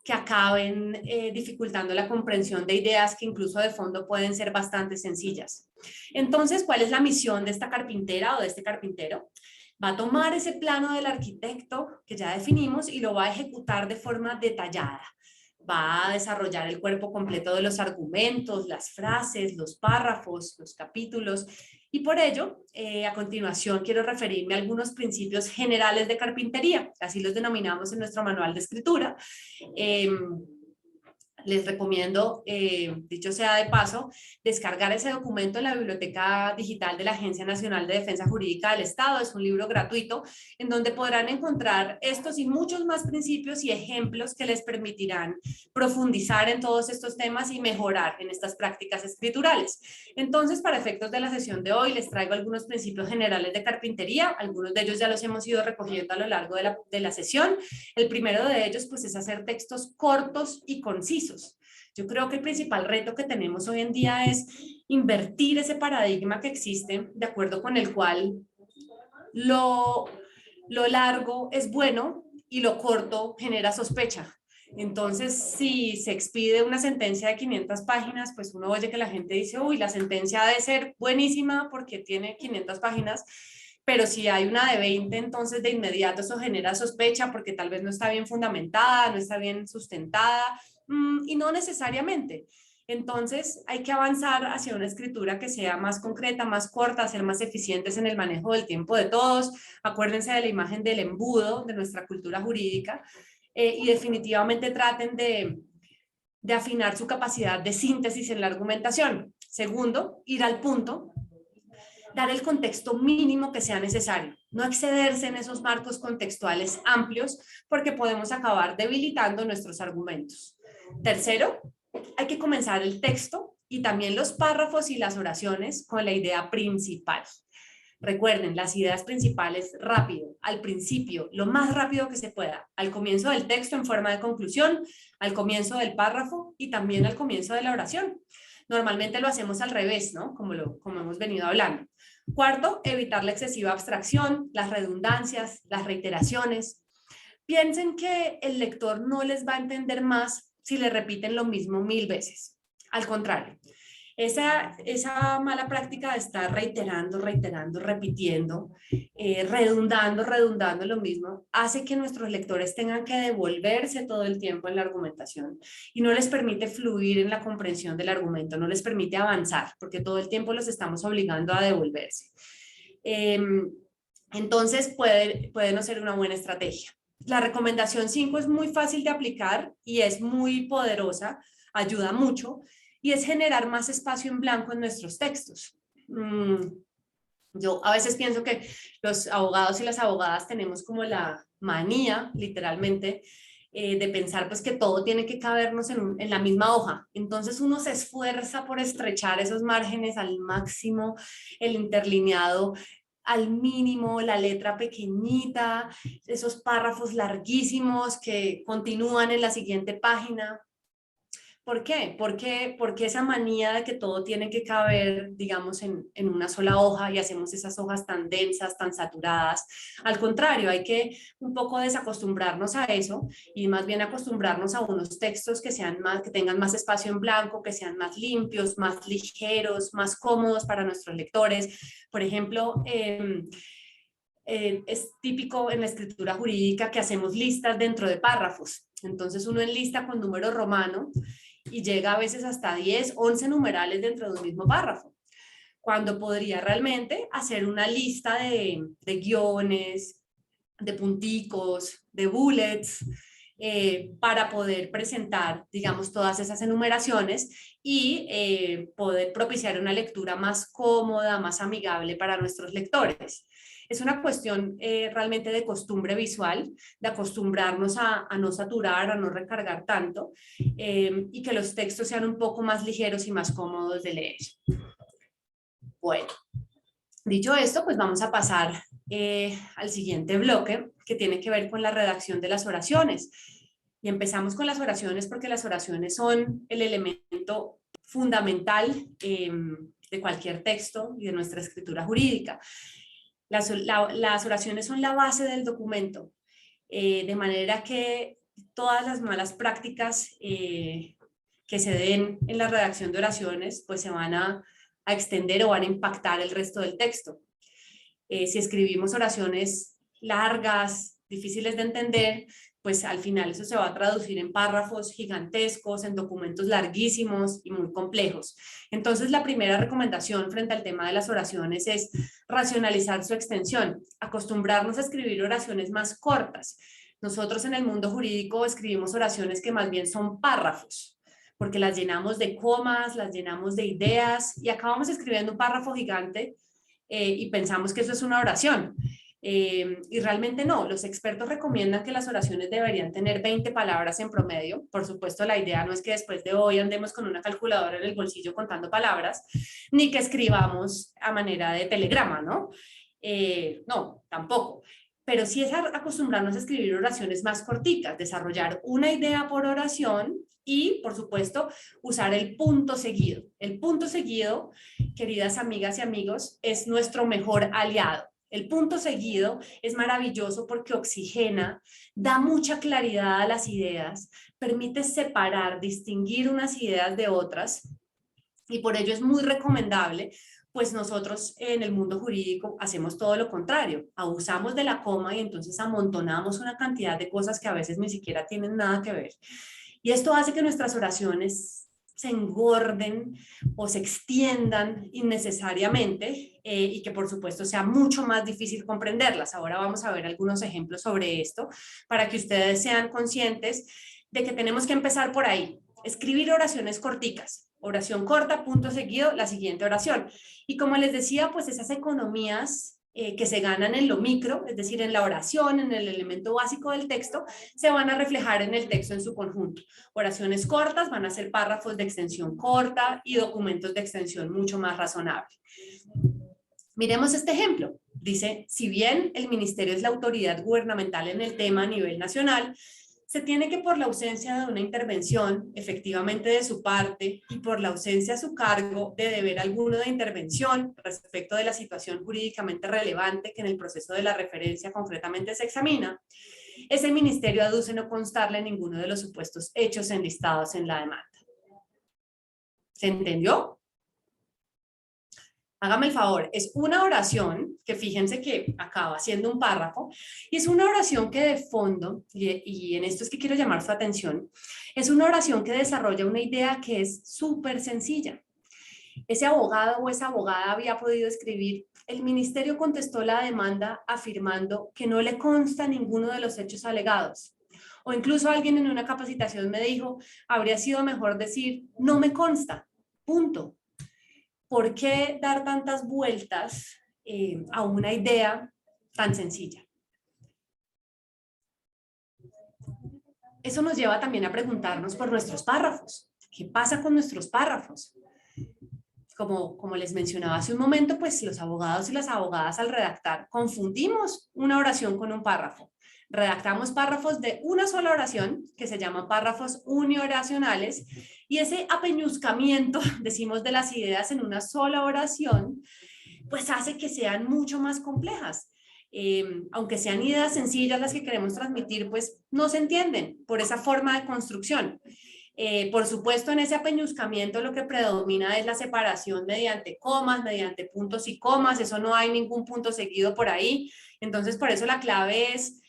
Speaker 1: que acaben dificultando la comprensión de ideas que incluso de fondo pueden ser bastante sencillas. Entonces, ¿cuál es la misión de esta carpintera o de este carpintero? Va a tomar ese plano del arquitecto que ya definimos y lo va a ejecutar de forma detallada. Va a desarrollar el cuerpo completo de los argumentos, las frases, los párrafos, los capítulos. Y por ello, a continuación quiero referirme a algunos principios generales de carpintería, así los denominamos en nuestro manual de escritura. Les recomiendo, dicho sea de paso, descargar ese documento en la Biblioteca Digital de la Agencia Nacional de Defensa Jurídica del Estado. Es un libro gratuito en donde podrán encontrar estos y muchos más principios y ejemplos que les permitirán profundizar en todos estos temas y mejorar en estas prácticas escriturales. Entonces, para efectos de la sesión de hoy, les traigo algunos principios generales de carpintería. Algunos de ellos ya los hemos ido recogiendo a lo largo de la sesión. El primero de ellos, pues, es hacer textos cortos y concisos. Yo creo que el principal reto que tenemos hoy en día es invertir ese paradigma que existe, de acuerdo con el cual lo largo es bueno y lo corto genera sospecha. Entonces, si se expide una sentencia de 500 páginas, pues uno oye que la gente dice, uy, la sentencia debe ser buenísima porque tiene 500 páginas, pero si hay una de 20, entonces de inmediato eso genera sospecha porque tal vez no está bien fundamentada, no está bien sustentada, y no necesariamente. Entonces hay que avanzar hacia una escritura que sea más concreta, más corta, ser más eficientes en el manejo del tiempo de todos. Acuérdense de la imagen del embudo de nuestra cultura jurídica y definitivamente traten de afinar su capacidad de síntesis en la argumentación. Segundo, ir al punto, dar el contexto mínimo que sea necesario, no excederse en esos marcos contextuales amplios porque podemos acabar debilitando nuestros argumentos. Tercero, hay que comenzar el texto y también los párrafos y las oraciones con la idea principal. Recuerden, las ideas principales rápido, al principio, lo más rápido que se pueda, al comienzo del texto en forma de conclusión, al comienzo del párrafo y también al comienzo de la oración. Normalmente lo hacemos al revés, ¿no? Como hemos venido hablando. Cuarto, evitar la excesiva abstracción, las redundancias, las reiteraciones. Piensen que el lector no les va a entender más si le repiten lo mismo 1000 veces. Al contrario, esa mala práctica de estar reiterando, repitiendo, redundando lo mismo, hace que nuestros lectores tengan que devolverse todo el tiempo en la argumentación y no les permite fluir en la comprensión del argumento, no les permite avanzar, porque todo el tiempo los estamos obligando a devolverse. Entonces puede no ser una buena estrategia. La recomendación 5 es muy fácil de aplicar y es muy poderosa, ayuda mucho, y es generar más espacio en blanco en nuestros textos. Yo a veces pienso que los abogados y las abogadas tenemos como la manía, literalmente, de pensar pues que todo tiene que cabernos en la misma hoja. Entonces uno se esfuerza por estrechar esos márgenes al máximo, el interlineado al mínimo, la letra pequeñita, esos párrafos larguísimos que continúan en la siguiente página. ¿Por qué? Porque esa manía de que todo tiene que caber, digamos, en una sola hoja y hacemos esas hojas tan densas, tan saturadas. Al contrario, hay que un poco desacostumbrarnos a eso y más bien acostumbrarnos a unos textos que que tengan más espacio en blanco, que sean más limpios, más ligeros, más cómodos para nuestros lectores. Por ejemplo, Es típico en la escritura jurídica que hacemos listas dentro de párrafos. Entonces uno enlista con número romano y llega a veces hasta 10, 11 numerales dentro de un mismo párrafo, cuando podría realmente hacer una lista de guiones, de punticos, de bullets, para poder presentar, digamos, todas esas enumeraciones y poder propiciar una lectura más cómoda, más amigable para nuestros lectores. Es una cuestión realmente de costumbre visual, de acostumbrarnos a no saturar, a no recargar tanto, y que los textos sean un poco más ligeros y más cómodos de leer. Bueno, dicho esto, pues vamos a pasar al siguiente bloque, que tiene que ver con la redacción de las oraciones. Y empezamos con las oraciones porque las oraciones son el elemento fundamental de cualquier texto y de nuestra escritura jurídica. Las oraciones son la base del documento, de manera que todas las malas prácticas que se den en la redacción de oraciones, pues se van a extender o van a impactar el resto del texto. Si escribimos oraciones largas, difíciles de entender, pues al final eso se va a traducir en párrafos gigantescos, en documentos larguísimos y muy complejos. Entonces, la primera recomendación frente al tema de las oraciones es racionalizar su extensión, acostumbrarnos a escribir oraciones más cortas. Nosotros en el mundo jurídico escribimos oraciones que más bien son párrafos, porque las llenamos de comas, las llenamos de ideas y acabamos escribiendo un párrafo gigante y pensamos que eso es una oración. Y realmente no, los expertos recomiendan que las oraciones deberían tener 20 palabras en promedio. Por supuesto, la idea no es que después de hoy andemos con una calculadora en el bolsillo contando palabras, ni que escribamos a manera de telegrama, ¿no? No, tampoco. Pero sí es acostumbrarnos a escribir oraciones más cortitas, desarrollar una idea por oración y, por supuesto, usar el punto seguido. El punto seguido, queridas amigas y amigos, es nuestro mejor aliado. El punto seguido es maravilloso porque oxigena, da mucha claridad a las ideas, permite separar, distinguir unas ideas de otras y por ello es muy recomendable, pues nosotros en el mundo jurídico hacemos todo lo contrario, abusamos de la coma y entonces amontonamos una cantidad de cosas que a veces ni siquiera tienen nada que ver. Y esto hace que nuestras oraciones se engorden o se extiendan innecesariamente y que por supuesto sea mucho más difícil comprenderlas. Ahora vamos a ver algunos ejemplos sobre esto para que ustedes sean conscientes de que tenemos que empezar por ahí. Escribir oraciones corticas. Oración corta, punto seguido, la siguiente oración. Y como les decía, pues esas economías que se ganan en lo micro, es decir, en la oración, en el elemento básico del texto, se van a reflejar en el texto en su conjunto. Oraciones cortas van a ser párrafos de extensión corta y documentos de extensión mucho más razonable. Miremos este ejemplo. Dice, si bien el ministerio es la autoridad gubernamental en el tema a nivel nacional, se tiene que por la ausencia de una intervención efectivamente de su parte y por la ausencia a su cargo de deber alguno de intervención respecto de la situación jurídicamente relevante que en el proceso de la referencia concretamente se examina, ese ministerio aduce no constarle ninguno de los supuestos hechos enlistados en la demanda. ¿Se entendió? Hágame el favor, es una oración que fíjense que acaba siendo un párrafo y es una oración que de fondo, y en esto es que quiero llamar su atención, es una oración que desarrolla una idea que es súper sencilla. Ese abogado o esa abogada había podido escribir, el ministerio contestó la demanda afirmando que no le consta ninguno de los hechos alegados. O incluso alguien en una capacitación me dijo, habría sido mejor decir, no me consta, punto. ¿Por qué dar tantas vueltas a una idea tan sencilla? Eso nos lleva también a preguntarnos por nuestros párrafos. ¿Qué pasa con nuestros párrafos? Como les mencionaba hace un momento, pues los abogados y las abogadas al redactar confundimos una oración con un párrafo. Redactamos párrafos de una sola oración, que se llaman párrafos unioracionales, y ese apeñuscamiento, decimos, de las ideas en una sola oración, pues hace que sean mucho más complejas. Aunque sean ideas sencillas las que queremos transmitir, pues no se entienden por esa forma de construcción. Por supuesto, en ese apeñuscamiento lo que predomina es la separación mediante comas, mediante puntos y comas, eso no hay ningún punto seguido por ahí. Entonces, por eso la clave es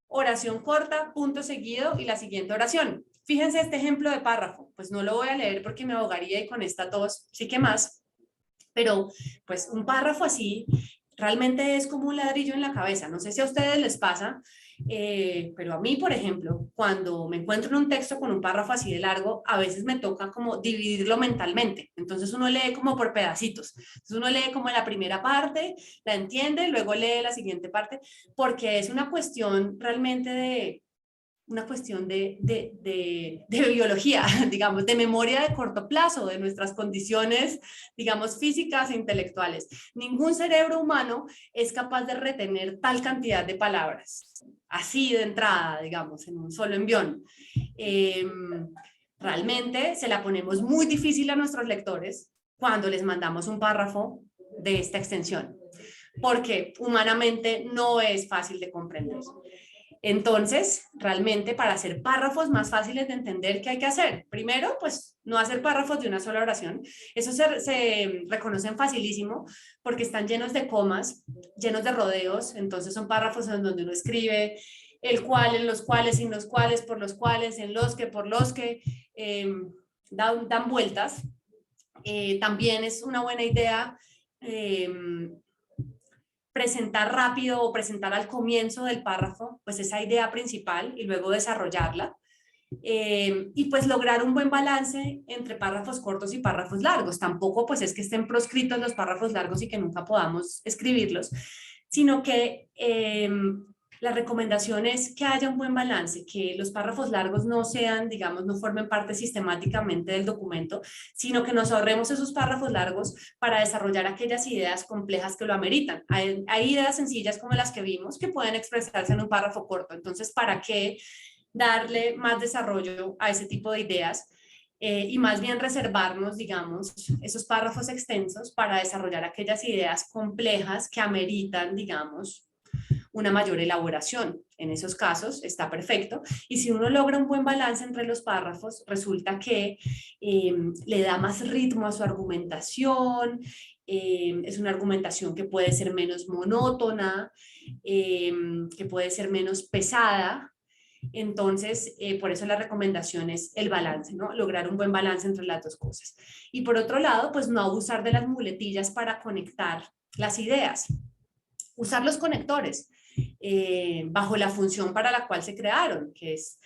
Speaker 1: oración corta, punto seguido y la siguiente oración. Fíjense este ejemplo de párrafo, pues no lo voy a leer porque me ahogaría y con esta tos sí que más, pero pues un párrafo así realmente es como un ladrillo en la cabeza. No sé si a ustedes les pasa, pero a mí, por ejemplo, cuando me encuentro en un texto con un párrafo así de largo, a veces me toca como dividirlo mentalmente. Entonces uno lee como por pedacitos. Entonces uno lee como la primera parte, la entiende, luego lee la siguiente parte, porque es una cuestión realmente de una cuestión de biología, digamos, de memoria de corto plazo, de nuestras condiciones, digamos, físicas e intelectuales. Ningún cerebro humano es capaz de retener tal cantidad de palabras, así de entrada, digamos, en un solo envión. Realmente se la ponemos muy difícil a nuestros lectores cuando les mandamos un párrafo de esta extensión, porque humanamente no es fácil de comprender. Entonces, realmente para hacer párrafos más fáciles de entender, ¿qué hay que hacer? Primero, pues no hacer párrafos de una sola oración. Eso se reconocen facilísimo porque están llenos de comas, llenos de rodeos. Entonces son párrafos en donde uno escribe el cual, en los cuales, sin los cuales, por los cuales, en los que, por los que, dan vueltas. También es una buena idea presentar rápido o presentar al comienzo del párrafo, pues esa idea principal y luego desarrollarla. Y pues lograr un buen balance entre párrafos cortos y párrafos largos. Tampoco pues es que estén proscritos los párrafos largos y que nunca podamos escribirlos, sino que la recomendación es que haya un buen balance, que los párrafos largos no sean, digamos, no formen parte sistemáticamente del documento, sino que nos ahorremos esos párrafos largos para desarrollar aquellas ideas complejas que lo ameritan. Hay ideas sencillas como las que vimos que pueden expresarse en un párrafo corto. Entonces, ¿para qué darle más desarrollo a ese tipo de ideas? Y más bien reservarnos, digamos, esos párrafos extensos para desarrollar aquellas ideas complejas que ameritan, digamos, una mayor elaboración. En esos casos está perfecto. Y si uno logra un buen balance entre los párrafos, resulta que le da más ritmo a su argumentación, es una argumentación que puede ser menos monótona, que puede ser menos pesada. Entonces, por eso la recomendación es el balance, ¿no? Lograr un buen balance entre las dos cosas. Y por otro lado, pues no abusar de las muletillas para conectar las ideas. Usar los conectores bajo la función para la cual se crearon, que es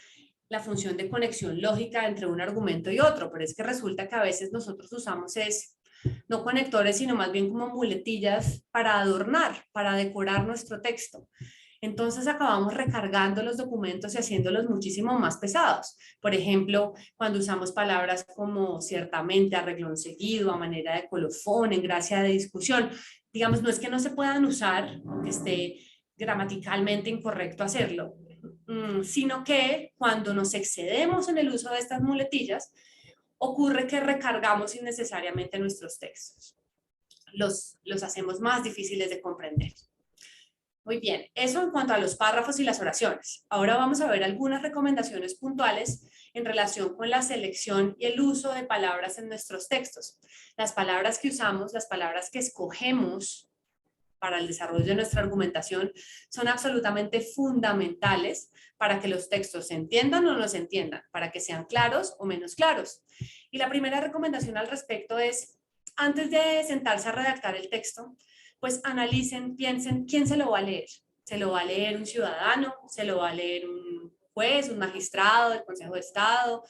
Speaker 1: la función de conexión lógica entre un argumento y otro, pero es que resulta que a veces nosotros usamos no conectores, sino más bien como muletillas para adornar, para decorar nuestro texto. Entonces acabamos recargando los documentos y haciéndolos muchísimo más pesados. Por ejemplo, cuando usamos palabras como ciertamente, a reglón seguido, a manera de colofón, en gracia de discusión, digamos, no es que no se puedan usar, que esté gramaticalmente incorrecto hacerlo, sino que cuando nos excedemos en el uso de estas muletillas, ocurre que recargamos innecesariamente nuestros textos. Los hacemos más difíciles de comprender. Muy bien, eso en cuanto a los párrafos y las oraciones. Ahora vamos a ver algunas recomendaciones puntuales en relación con la selección y el uso de palabras en nuestros textos. Las palabras que usamos, las palabras que escogemos para el desarrollo de nuestra argumentación son absolutamente fundamentales para que los textos se entiendan o no se entiendan, para que sean claros o menos claros. Y la primera recomendación al respecto es, antes de sentarse a redactar el texto, pues analicen, piensen quién se lo va a leer. ¿Se lo va a leer un ciudadano? ¿Se lo va a leer un juez, un magistrado del Consejo de Estado,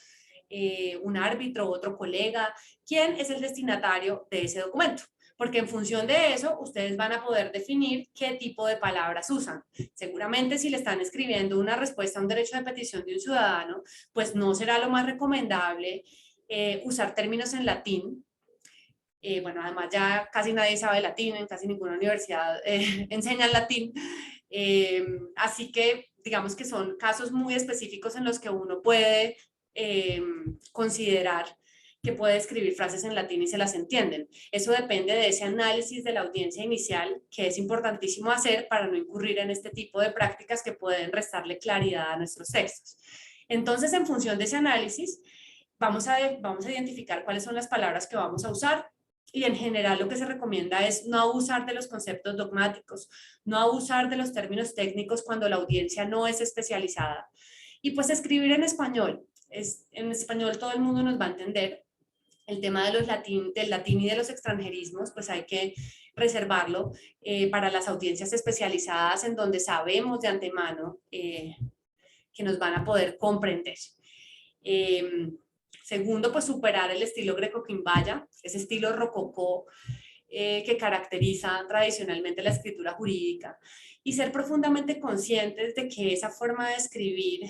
Speaker 1: un árbitro, otro colega? ¿Quién es el destinatario de ese documento? Porque en función de eso, ustedes van a poder definir qué tipo de palabras usan. Seguramente si le están escribiendo una respuesta a un derecho de petición de un ciudadano, pues no será lo más recomendable usar términos en latín. Bueno, además ya casi nadie sabe latín, en casi ninguna universidad enseñan latín. Así que digamos que son casos muy específicos en los que uno puede considerar que puede escribir frases en latín y se las entienden. Eso depende de ese análisis de la audiencia inicial, que es importantísimo hacer para no incurrir en este tipo de prácticas que pueden restarle claridad a nuestros textos. Entonces, en función de ese análisis, vamos a identificar cuáles son las palabras que vamos a usar. Y en general lo que se recomienda es no abusar de los conceptos dogmáticos, no abusar de los términos técnicos cuando la audiencia no es especializada. Y pues escribir en español. En español todo el mundo nos va a entender. El tema de del latín y de los extranjerismos, pues hay que reservarlo para las audiencias especializadas en donde sabemos de antemano que nos van a poder comprender. Segundo, pues superar el estilo greco-quimbaya, ese estilo rococó que caracteriza tradicionalmente la escritura jurídica, y ser profundamente conscientes de que esa forma de escribir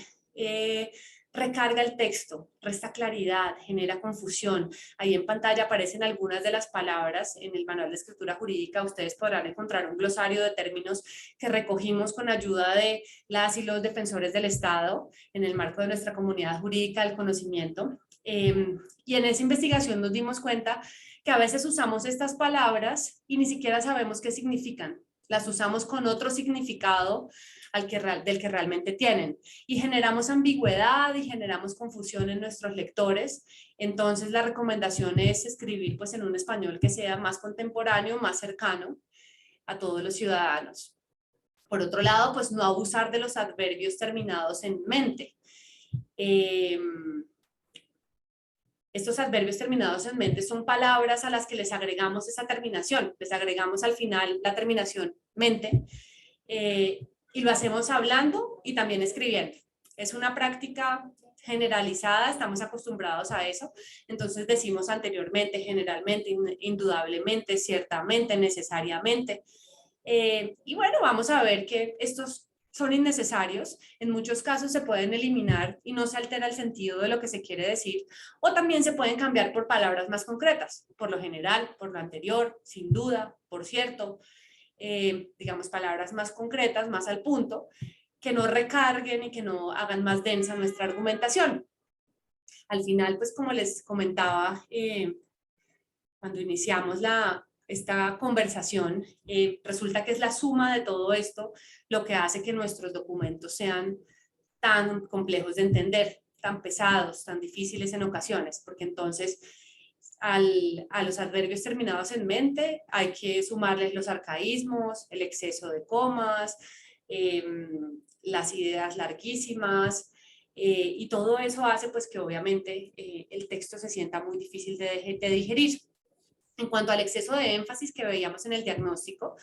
Speaker 1: recarga el texto, resta claridad, genera confusión. Ahí en pantalla aparecen algunas de las palabras en el manual de escritura jurídica. Ustedes podrán encontrar un glosario de términos que recogimos con ayuda de las y los defensores del Estado en el marco de nuestra comunidad jurídica del conocimiento. Y en esa investigación nos dimos cuenta que a veces usamos estas palabras y ni siquiera sabemos qué significan. Las usamos con otro significado del que realmente tienen. Y generamos ambigüedad y generamos confusión en nuestros lectores. Entonces la recomendación es escribir pues en un español que sea más contemporáneo, más cercano a todos los ciudadanos. Por otro lado, pues no abusar de los adverbios terminados en mente. Estos adverbios terminados en mente son palabras a las que les agregamos esa terminación, les agregamos al final la terminación mente, y lo hacemos hablando y también escribiendo. Es una práctica generalizada, estamos acostumbrados a eso, entonces decimos anteriormente, generalmente, indudablemente, ciertamente, necesariamente. Y bueno, vamos a ver que estos son innecesarios, en muchos casos se pueden eliminar y no se altera el sentido de lo que se quiere decir, o también se pueden cambiar por palabras más concretas, por lo general, por lo anterior, sin duda, por cierto, digamos palabras más concretas, más al punto, que no recarguen y que no hagan más densa nuestra argumentación. Al final, pues como les comentaba, cuando iniciamos esta conversación, resulta que es la suma de todo esto lo que hace que nuestros documentos sean tan complejos de entender, tan pesados, tan difíciles en ocasiones, porque entonces a los adverbios terminados en mente hay que sumarles los arcaísmos, el exceso de comas, las ideas larguísimas, y todo eso hace pues que obviamente el texto se sienta muy difícil de digerir. En cuanto al exceso de énfasis que veíamos en el diagnóstico,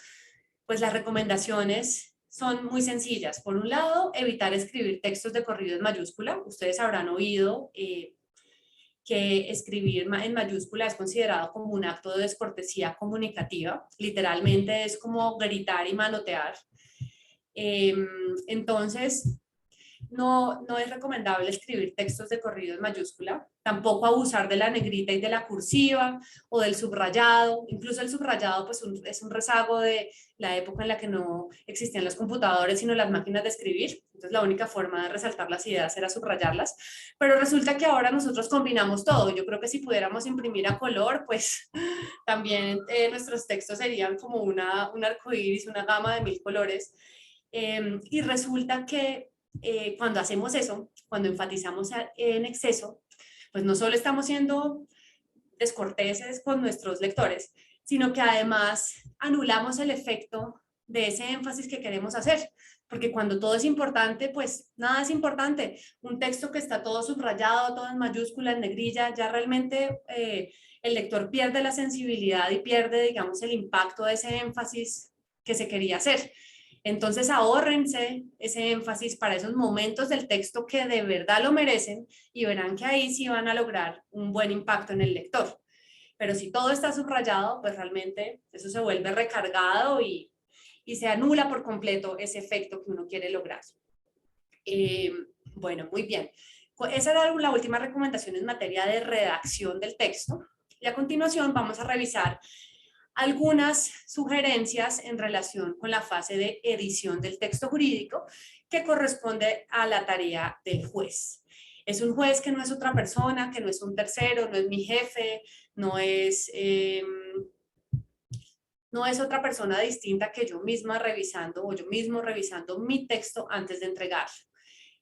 Speaker 1: pues las recomendaciones son muy sencillas. Por un lado, evitar escribir textos de corrido en mayúscula. Ustedes habrán oído que escribir en mayúscula es considerado como un acto de descortesía comunicativa. Literalmente es como gritar y manotear. Entonces, no es recomendable escribir textos de corrido en mayúscula, tampoco abusar de la negrita y de la cursiva o del subrayado. Incluso el subrayado pues es un rezago de la época en la que no existían los computadores sino las máquinas de escribir. Entonces la única forma de resaltar las ideas era subrayarlas, pero resulta que ahora nosotros combinamos todo. Yo creo que si pudiéramos imprimir a color, pues también nuestros textos serían como un arcoíris, una gama de 1000 colores. Y resulta que cuando hacemos eso, cuando enfatizamos en exceso, pues no solo estamos siendo descorteses con nuestros lectores, sino que además anulamos el efecto de ese énfasis que queremos hacer, porque cuando todo es importante, pues nada es importante. Un texto que está todo subrayado, todo en mayúscula, en negrilla, ya realmente el lector pierde la sensibilidad y pierde, digamos, el impacto de ese énfasis que se quería hacer. Entonces ahórrense ese énfasis para esos momentos del texto que de verdad lo merecen y verán que ahí sí van a lograr un buen impacto en el lector. Pero si todo está subrayado, pues realmente eso se vuelve recargado y se anula por completo ese efecto que uno quiere lograr. Bueno, muy bien. Esa era la última recomendación en materia de redacción del texto. Y a continuación vamos a revisar algunas sugerencias en relación con la fase de edición del texto jurídico que corresponde a la tarea del juez. Es un juez que no es otra persona, que no es un tercero, no es mi jefe, no es otra persona distinta que yo misma revisando o yo mismo revisando mi texto antes de entregarlo.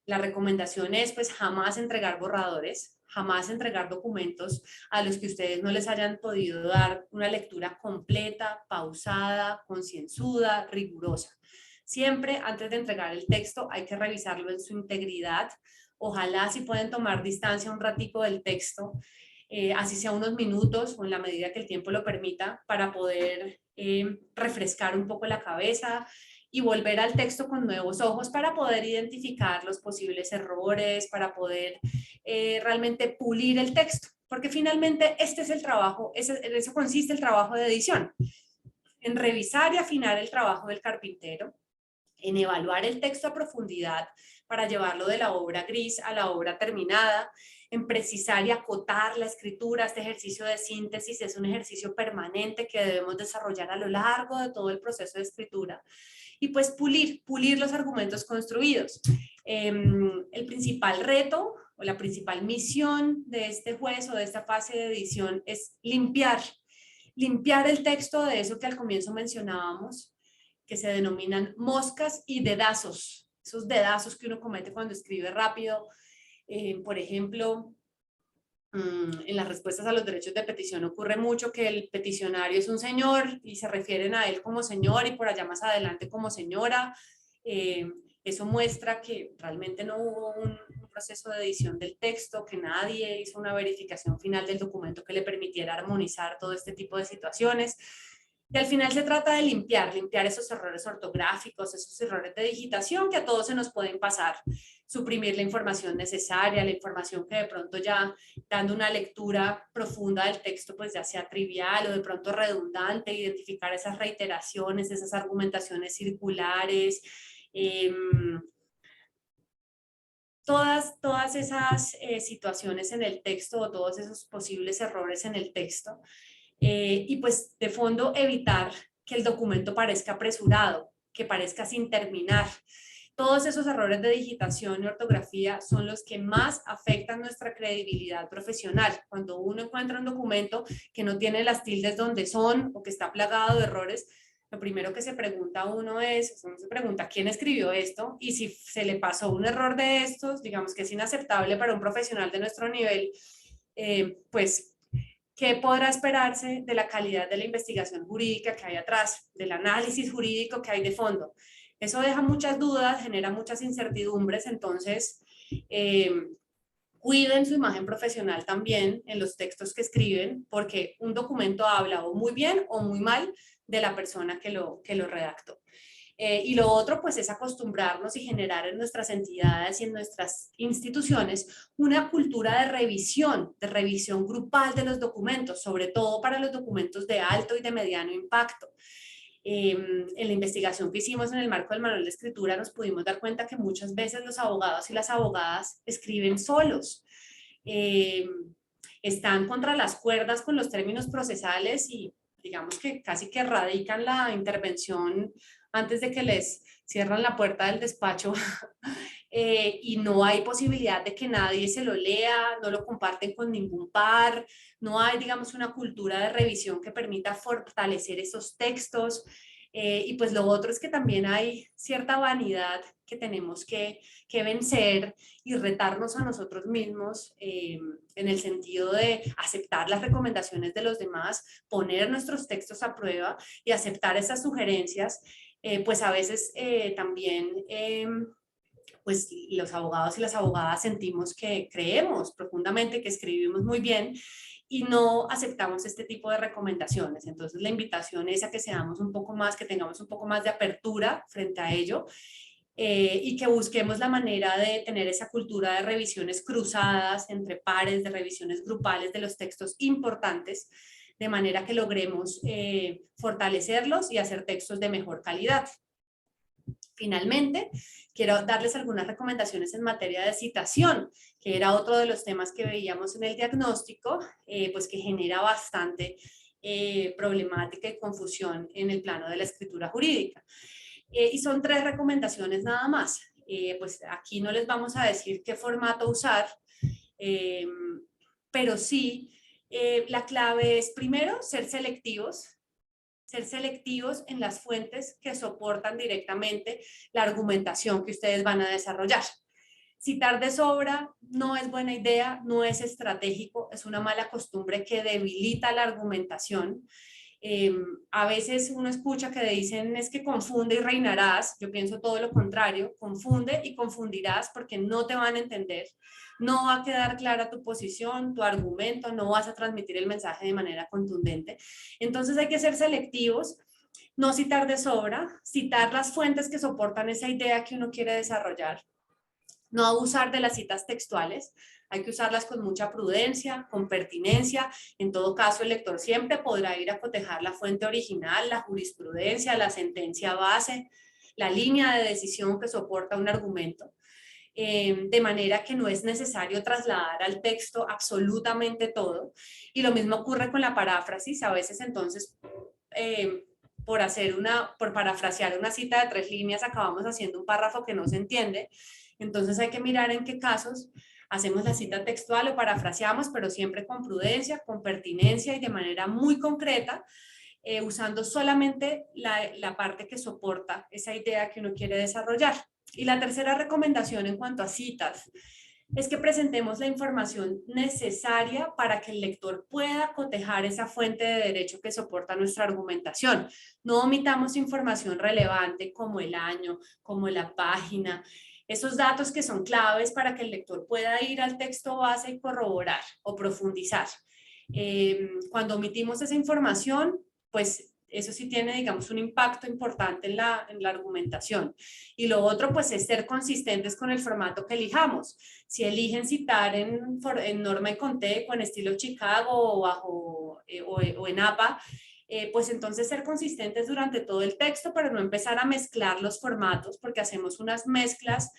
Speaker 1: La recomendación es pues jamás entregar borradores, jamás entregar documentos a los que ustedes no les hayan podido dar una lectura completa, pausada, concienzuda, rigurosa. Siempre antes de entregar el texto hay que revisarlo en su integridad. Ojalá si pueden tomar distancia un ratico del texto, así sea unos minutos o en la medida que el tiempo lo permita, para poder refrescar un poco la cabeza y volver al texto con nuevos ojos para poder identificar los posibles errores, para poder realmente pulir el texto, porque finalmente este es el trabajo, en eso consiste el trabajo de edición, en revisar y afinar el trabajo del carpintero, en evaluar el texto a profundidad para llevarlo de la obra gris a la obra terminada, en precisar y acotar la escritura. Este ejercicio de síntesis es un ejercicio permanente que debemos desarrollar a lo largo de todo el proceso de escritura. Y pues pulir los argumentos construidos. El principal reto o la principal misión de este juez o de esta fase de edición es limpiar el texto de eso que al comienzo mencionábamos, que se denominan moscas y dedazos, esos dedazos que uno comete cuando escribe rápido. Por ejemplo, en las respuestas a los derechos de petición ocurre mucho que el peticionario es un señor y se refieren a él como señor y por allá más adelante como señora. Eso muestra que realmente no hubo un proceso de edición del texto, que nadie hizo una verificación final del documento que le permitiera armonizar todo este tipo de situaciones. Y al final se trata de limpiar esos errores ortográficos, esos errores de digitación que a todos se nos pueden pasar, suprimir la información necesaria, la información que de pronto ya dando una lectura profunda del texto pues ya sea trivial o de pronto redundante, identificar esas reiteraciones, esas argumentaciones circulares, todas esas situaciones en el texto o todos esos posibles errores en el texto. Y pues de fondo evitar que el documento parezca apresurado, que parezca sin terminar. Todos esos errores de digitación y ortografía son los que más afectan nuestra credibilidad profesional. Cuando uno encuentra un documento que no tiene las tildes donde son o que está plagado de errores, lo primero que se pregunta uno se pregunta quién escribió esto, y si se le pasó un error de estos, digamos que es inaceptable para un profesional de nuestro nivel, pues ¿qué podrá esperarse de la calidad de la investigación jurídica que hay atrás, del análisis jurídico que hay de fondo? Eso deja muchas dudas, genera muchas incertidumbres, entonces cuiden su imagen profesional también en los textos que escriben, porque un documento habla o muy bien o muy mal de la persona que lo redactó. Y lo otro, pues, es acostumbrarnos y generar en nuestras entidades y en nuestras instituciones una cultura de revisión grupal de los documentos, sobre todo para los documentos de alto y de mediano impacto. En la investigación que hicimos en el marco del manual de escritura nos pudimos dar cuenta que muchas veces los abogados y las abogadas escriben solos. Están contra las cuerdas con los términos procesales y digamos que casi que radican la intervención antes de que les cierran la puerta del despacho y no hay posibilidad de que nadie se lo lea, no lo comparten con ningún par, no hay, digamos, una cultura de revisión que permita fortalecer esos textos. Y pues lo otro es que también hay cierta vanidad que tenemos que vencer y retarnos a nosotros mismos en el sentido de aceptar las recomendaciones de los demás, poner nuestros textos a prueba y aceptar esas sugerencias. Pues a veces también pues los abogados y las abogadas sentimos que creemos profundamente que escribimos muy bien y no aceptamos este tipo de recomendaciones. Entonces la invitación es a que seamos un poco más, que tengamos un poco más de apertura frente a ello y que busquemos la manera de tener esa cultura de revisiones cruzadas entre pares, de revisiones grupales de los textos importantes, de manera que logremos fortalecerlos y hacer textos de mejor calidad. Finalmente, quiero darles algunas recomendaciones en materia de citación, que era otro de los temas que veíamos en el diagnóstico, pues que genera bastante problemática y confusión en el plano de la escritura jurídica. Y son 3 recomendaciones nada más. Pues aquí no les vamos a decir qué formato usar, pero sí la clave es primero ser selectivos en las fuentes que soportan directamente la argumentación que ustedes van a desarrollar. Citar de sobra no es buena idea, no es estratégico, es una mala costumbre que debilita la argumentación. A veces uno escucha que dicen es que confunde y reinarás. Yo pienso todo lo contrario, confunde y confundirás porque no te van a entender, no va a quedar clara tu posición, tu argumento, no vas a transmitir el mensaje de manera contundente. Entonces hay que ser selectivos, no citar de sobra, citar las fuentes que soportan esa idea que uno quiere desarrollar. No abusar de las citas textuales, hay que usarlas con mucha prudencia, con pertinencia. En todo caso, el lector siempre podrá ir a cotejar la fuente original, la jurisprudencia, la sentencia base, la línea de decisión que soporta un argumento, de manera que no es necesario trasladar al texto absolutamente todo. Y lo mismo ocurre con la paráfrasis. A veces entonces, por parafrasear una cita de 3 líneas, acabamos haciendo un párrafo que no se entiende. Entonces hay que mirar en qué casos hacemos la cita textual o parafraseamos, pero siempre con prudencia, con pertinencia y de manera muy concreta, usando solamente la parte que soporta esa idea que uno quiere desarrollar. Y la tercera recomendación en cuanto a citas es que presentemos la información necesaria para que el lector pueda cotejar esa fuente de derecho que soporta nuestra argumentación. No omitamos información relevante como el año, como la página, esos datos que son claves para que el lector pueda ir al texto base y corroborar o profundizar. Cuando omitimos esa información, pues eso sí tiene, digamos, un impacto importante en la argumentación. Y lo otro, pues, es ser consistentes con el formato que elijamos. Si eligen citar en norma y conteco, en estilo Chicago o en APA, pues entonces ser consistentes durante todo el texto, pero no empezar a mezclar los formatos, porque hacemos unas mezclas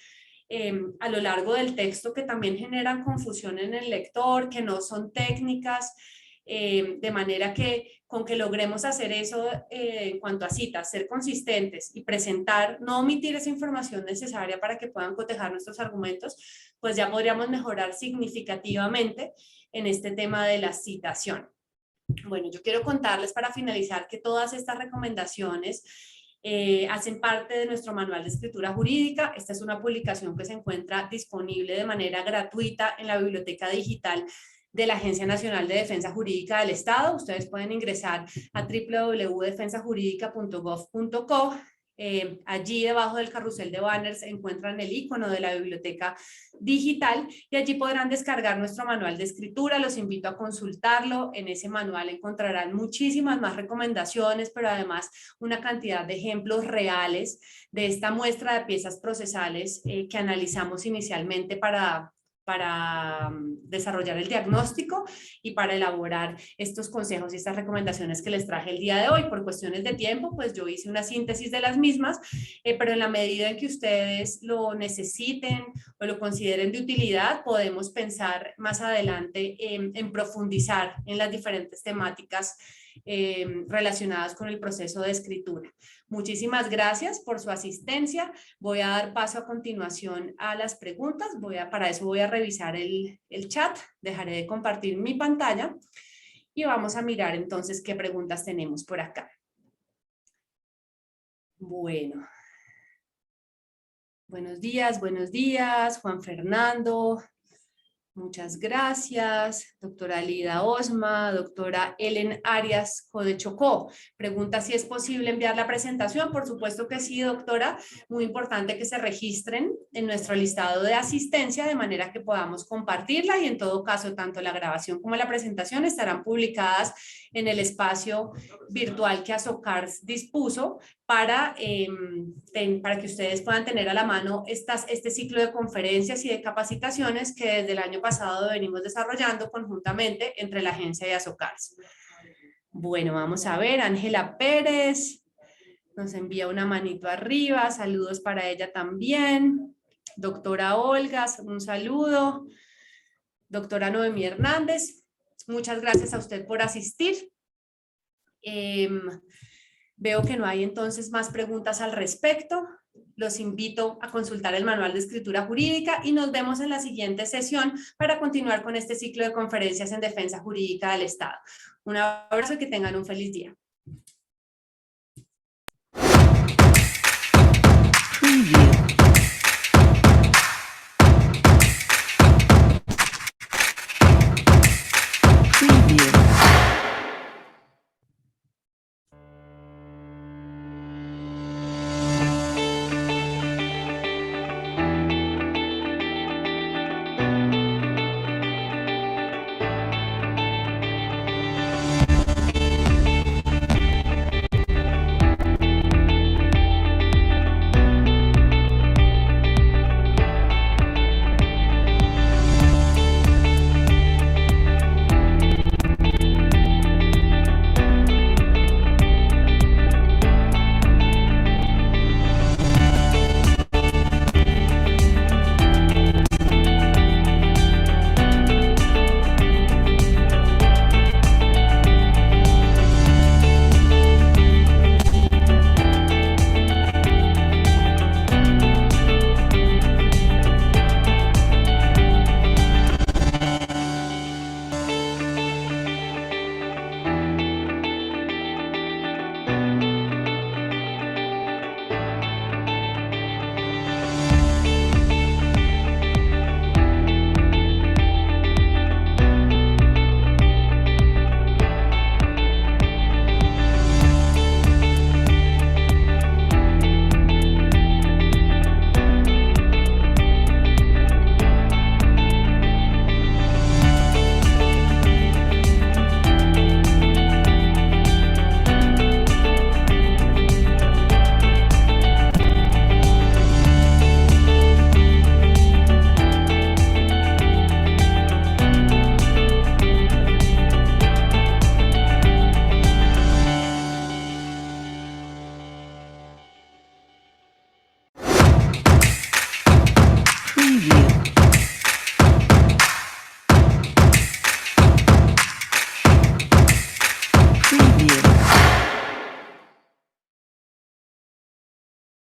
Speaker 1: a lo largo del texto que también generan confusión en el lector, que no son técnicas, de manera que con que logremos hacer eso en cuanto a citas, ser consistentes y presentar, no omitir esa información necesaria para que puedan cotejar nuestros argumentos, pues ya podríamos mejorar significativamente en este tema de la citación. Bueno, yo quiero contarles para finalizar que todas estas recomendaciones hacen parte de nuestro manual de escritura jurídica. Esta es una publicación que se encuentra disponible de manera gratuita en la biblioteca digital de la Agencia Nacional de Defensa Jurídica del Estado. Ustedes pueden ingresar a www.defensajurídica.gov.co. Allí debajo del carrusel de banners encuentran el icono de la biblioteca digital y allí podrán descargar nuestro manual de escritura. Los invito a consultarlo. En ese manual encontrarán muchísimas más recomendaciones, pero además una cantidad de ejemplos reales de esta muestra de piezas procesales que analizamos inicialmente para desarrollar el diagnóstico y para elaborar estos consejos y estas recomendaciones que les traje el día de hoy. Por cuestiones de tiempo, pues yo hice una síntesis de las mismas, pero en la medida en que ustedes lo necesiten o lo consideren de utilidad, podemos pensar más adelante en profundizar en las diferentes temáticas relacionadas con el proceso de escritura. Muchísimas gracias por su asistencia. Voy a dar paso a continuación a las preguntas. Para eso voy a revisar el chat. Dejaré de compartir mi pantalla y vamos a mirar entonces qué preguntas tenemos por acá. Bueno. Buenos días, Juan Fernando. Muchas gracias, doctora Lida Osma, doctora Ellen Arias Codechocó. Pregunta si es posible enviar la presentación. Por supuesto que sí, doctora. Muy importante que se registren en nuestro listado de asistencia de manera que podamos compartirla y en todo caso, tanto la grabación como la presentación estarán publicadas en el espacio virtual que Azocars dispuso para que ustedes puedan tener a la mano este ciclo de conferencias y de capacitaciones que desde el año pasado venimos desarrollando conjuntamente entre la agencia y Azocars. Bueno, vamos a ver, Ángela Pérez nos envía una manito arriba, saludos para ella también. Doctora Olga, un saludo. Doctora Noemí Hernández, muchas gracias a usted por asistir. Veo que no hay entonces más preguntas al respecto. Los invito a consultar el manual de escritura jurídica y nos vemos en la siguiente sesión para continuar con este ciclo de conferencias en defensa jurídica del Estado. Un abrazo y que tengan un feliz día. Muy bien.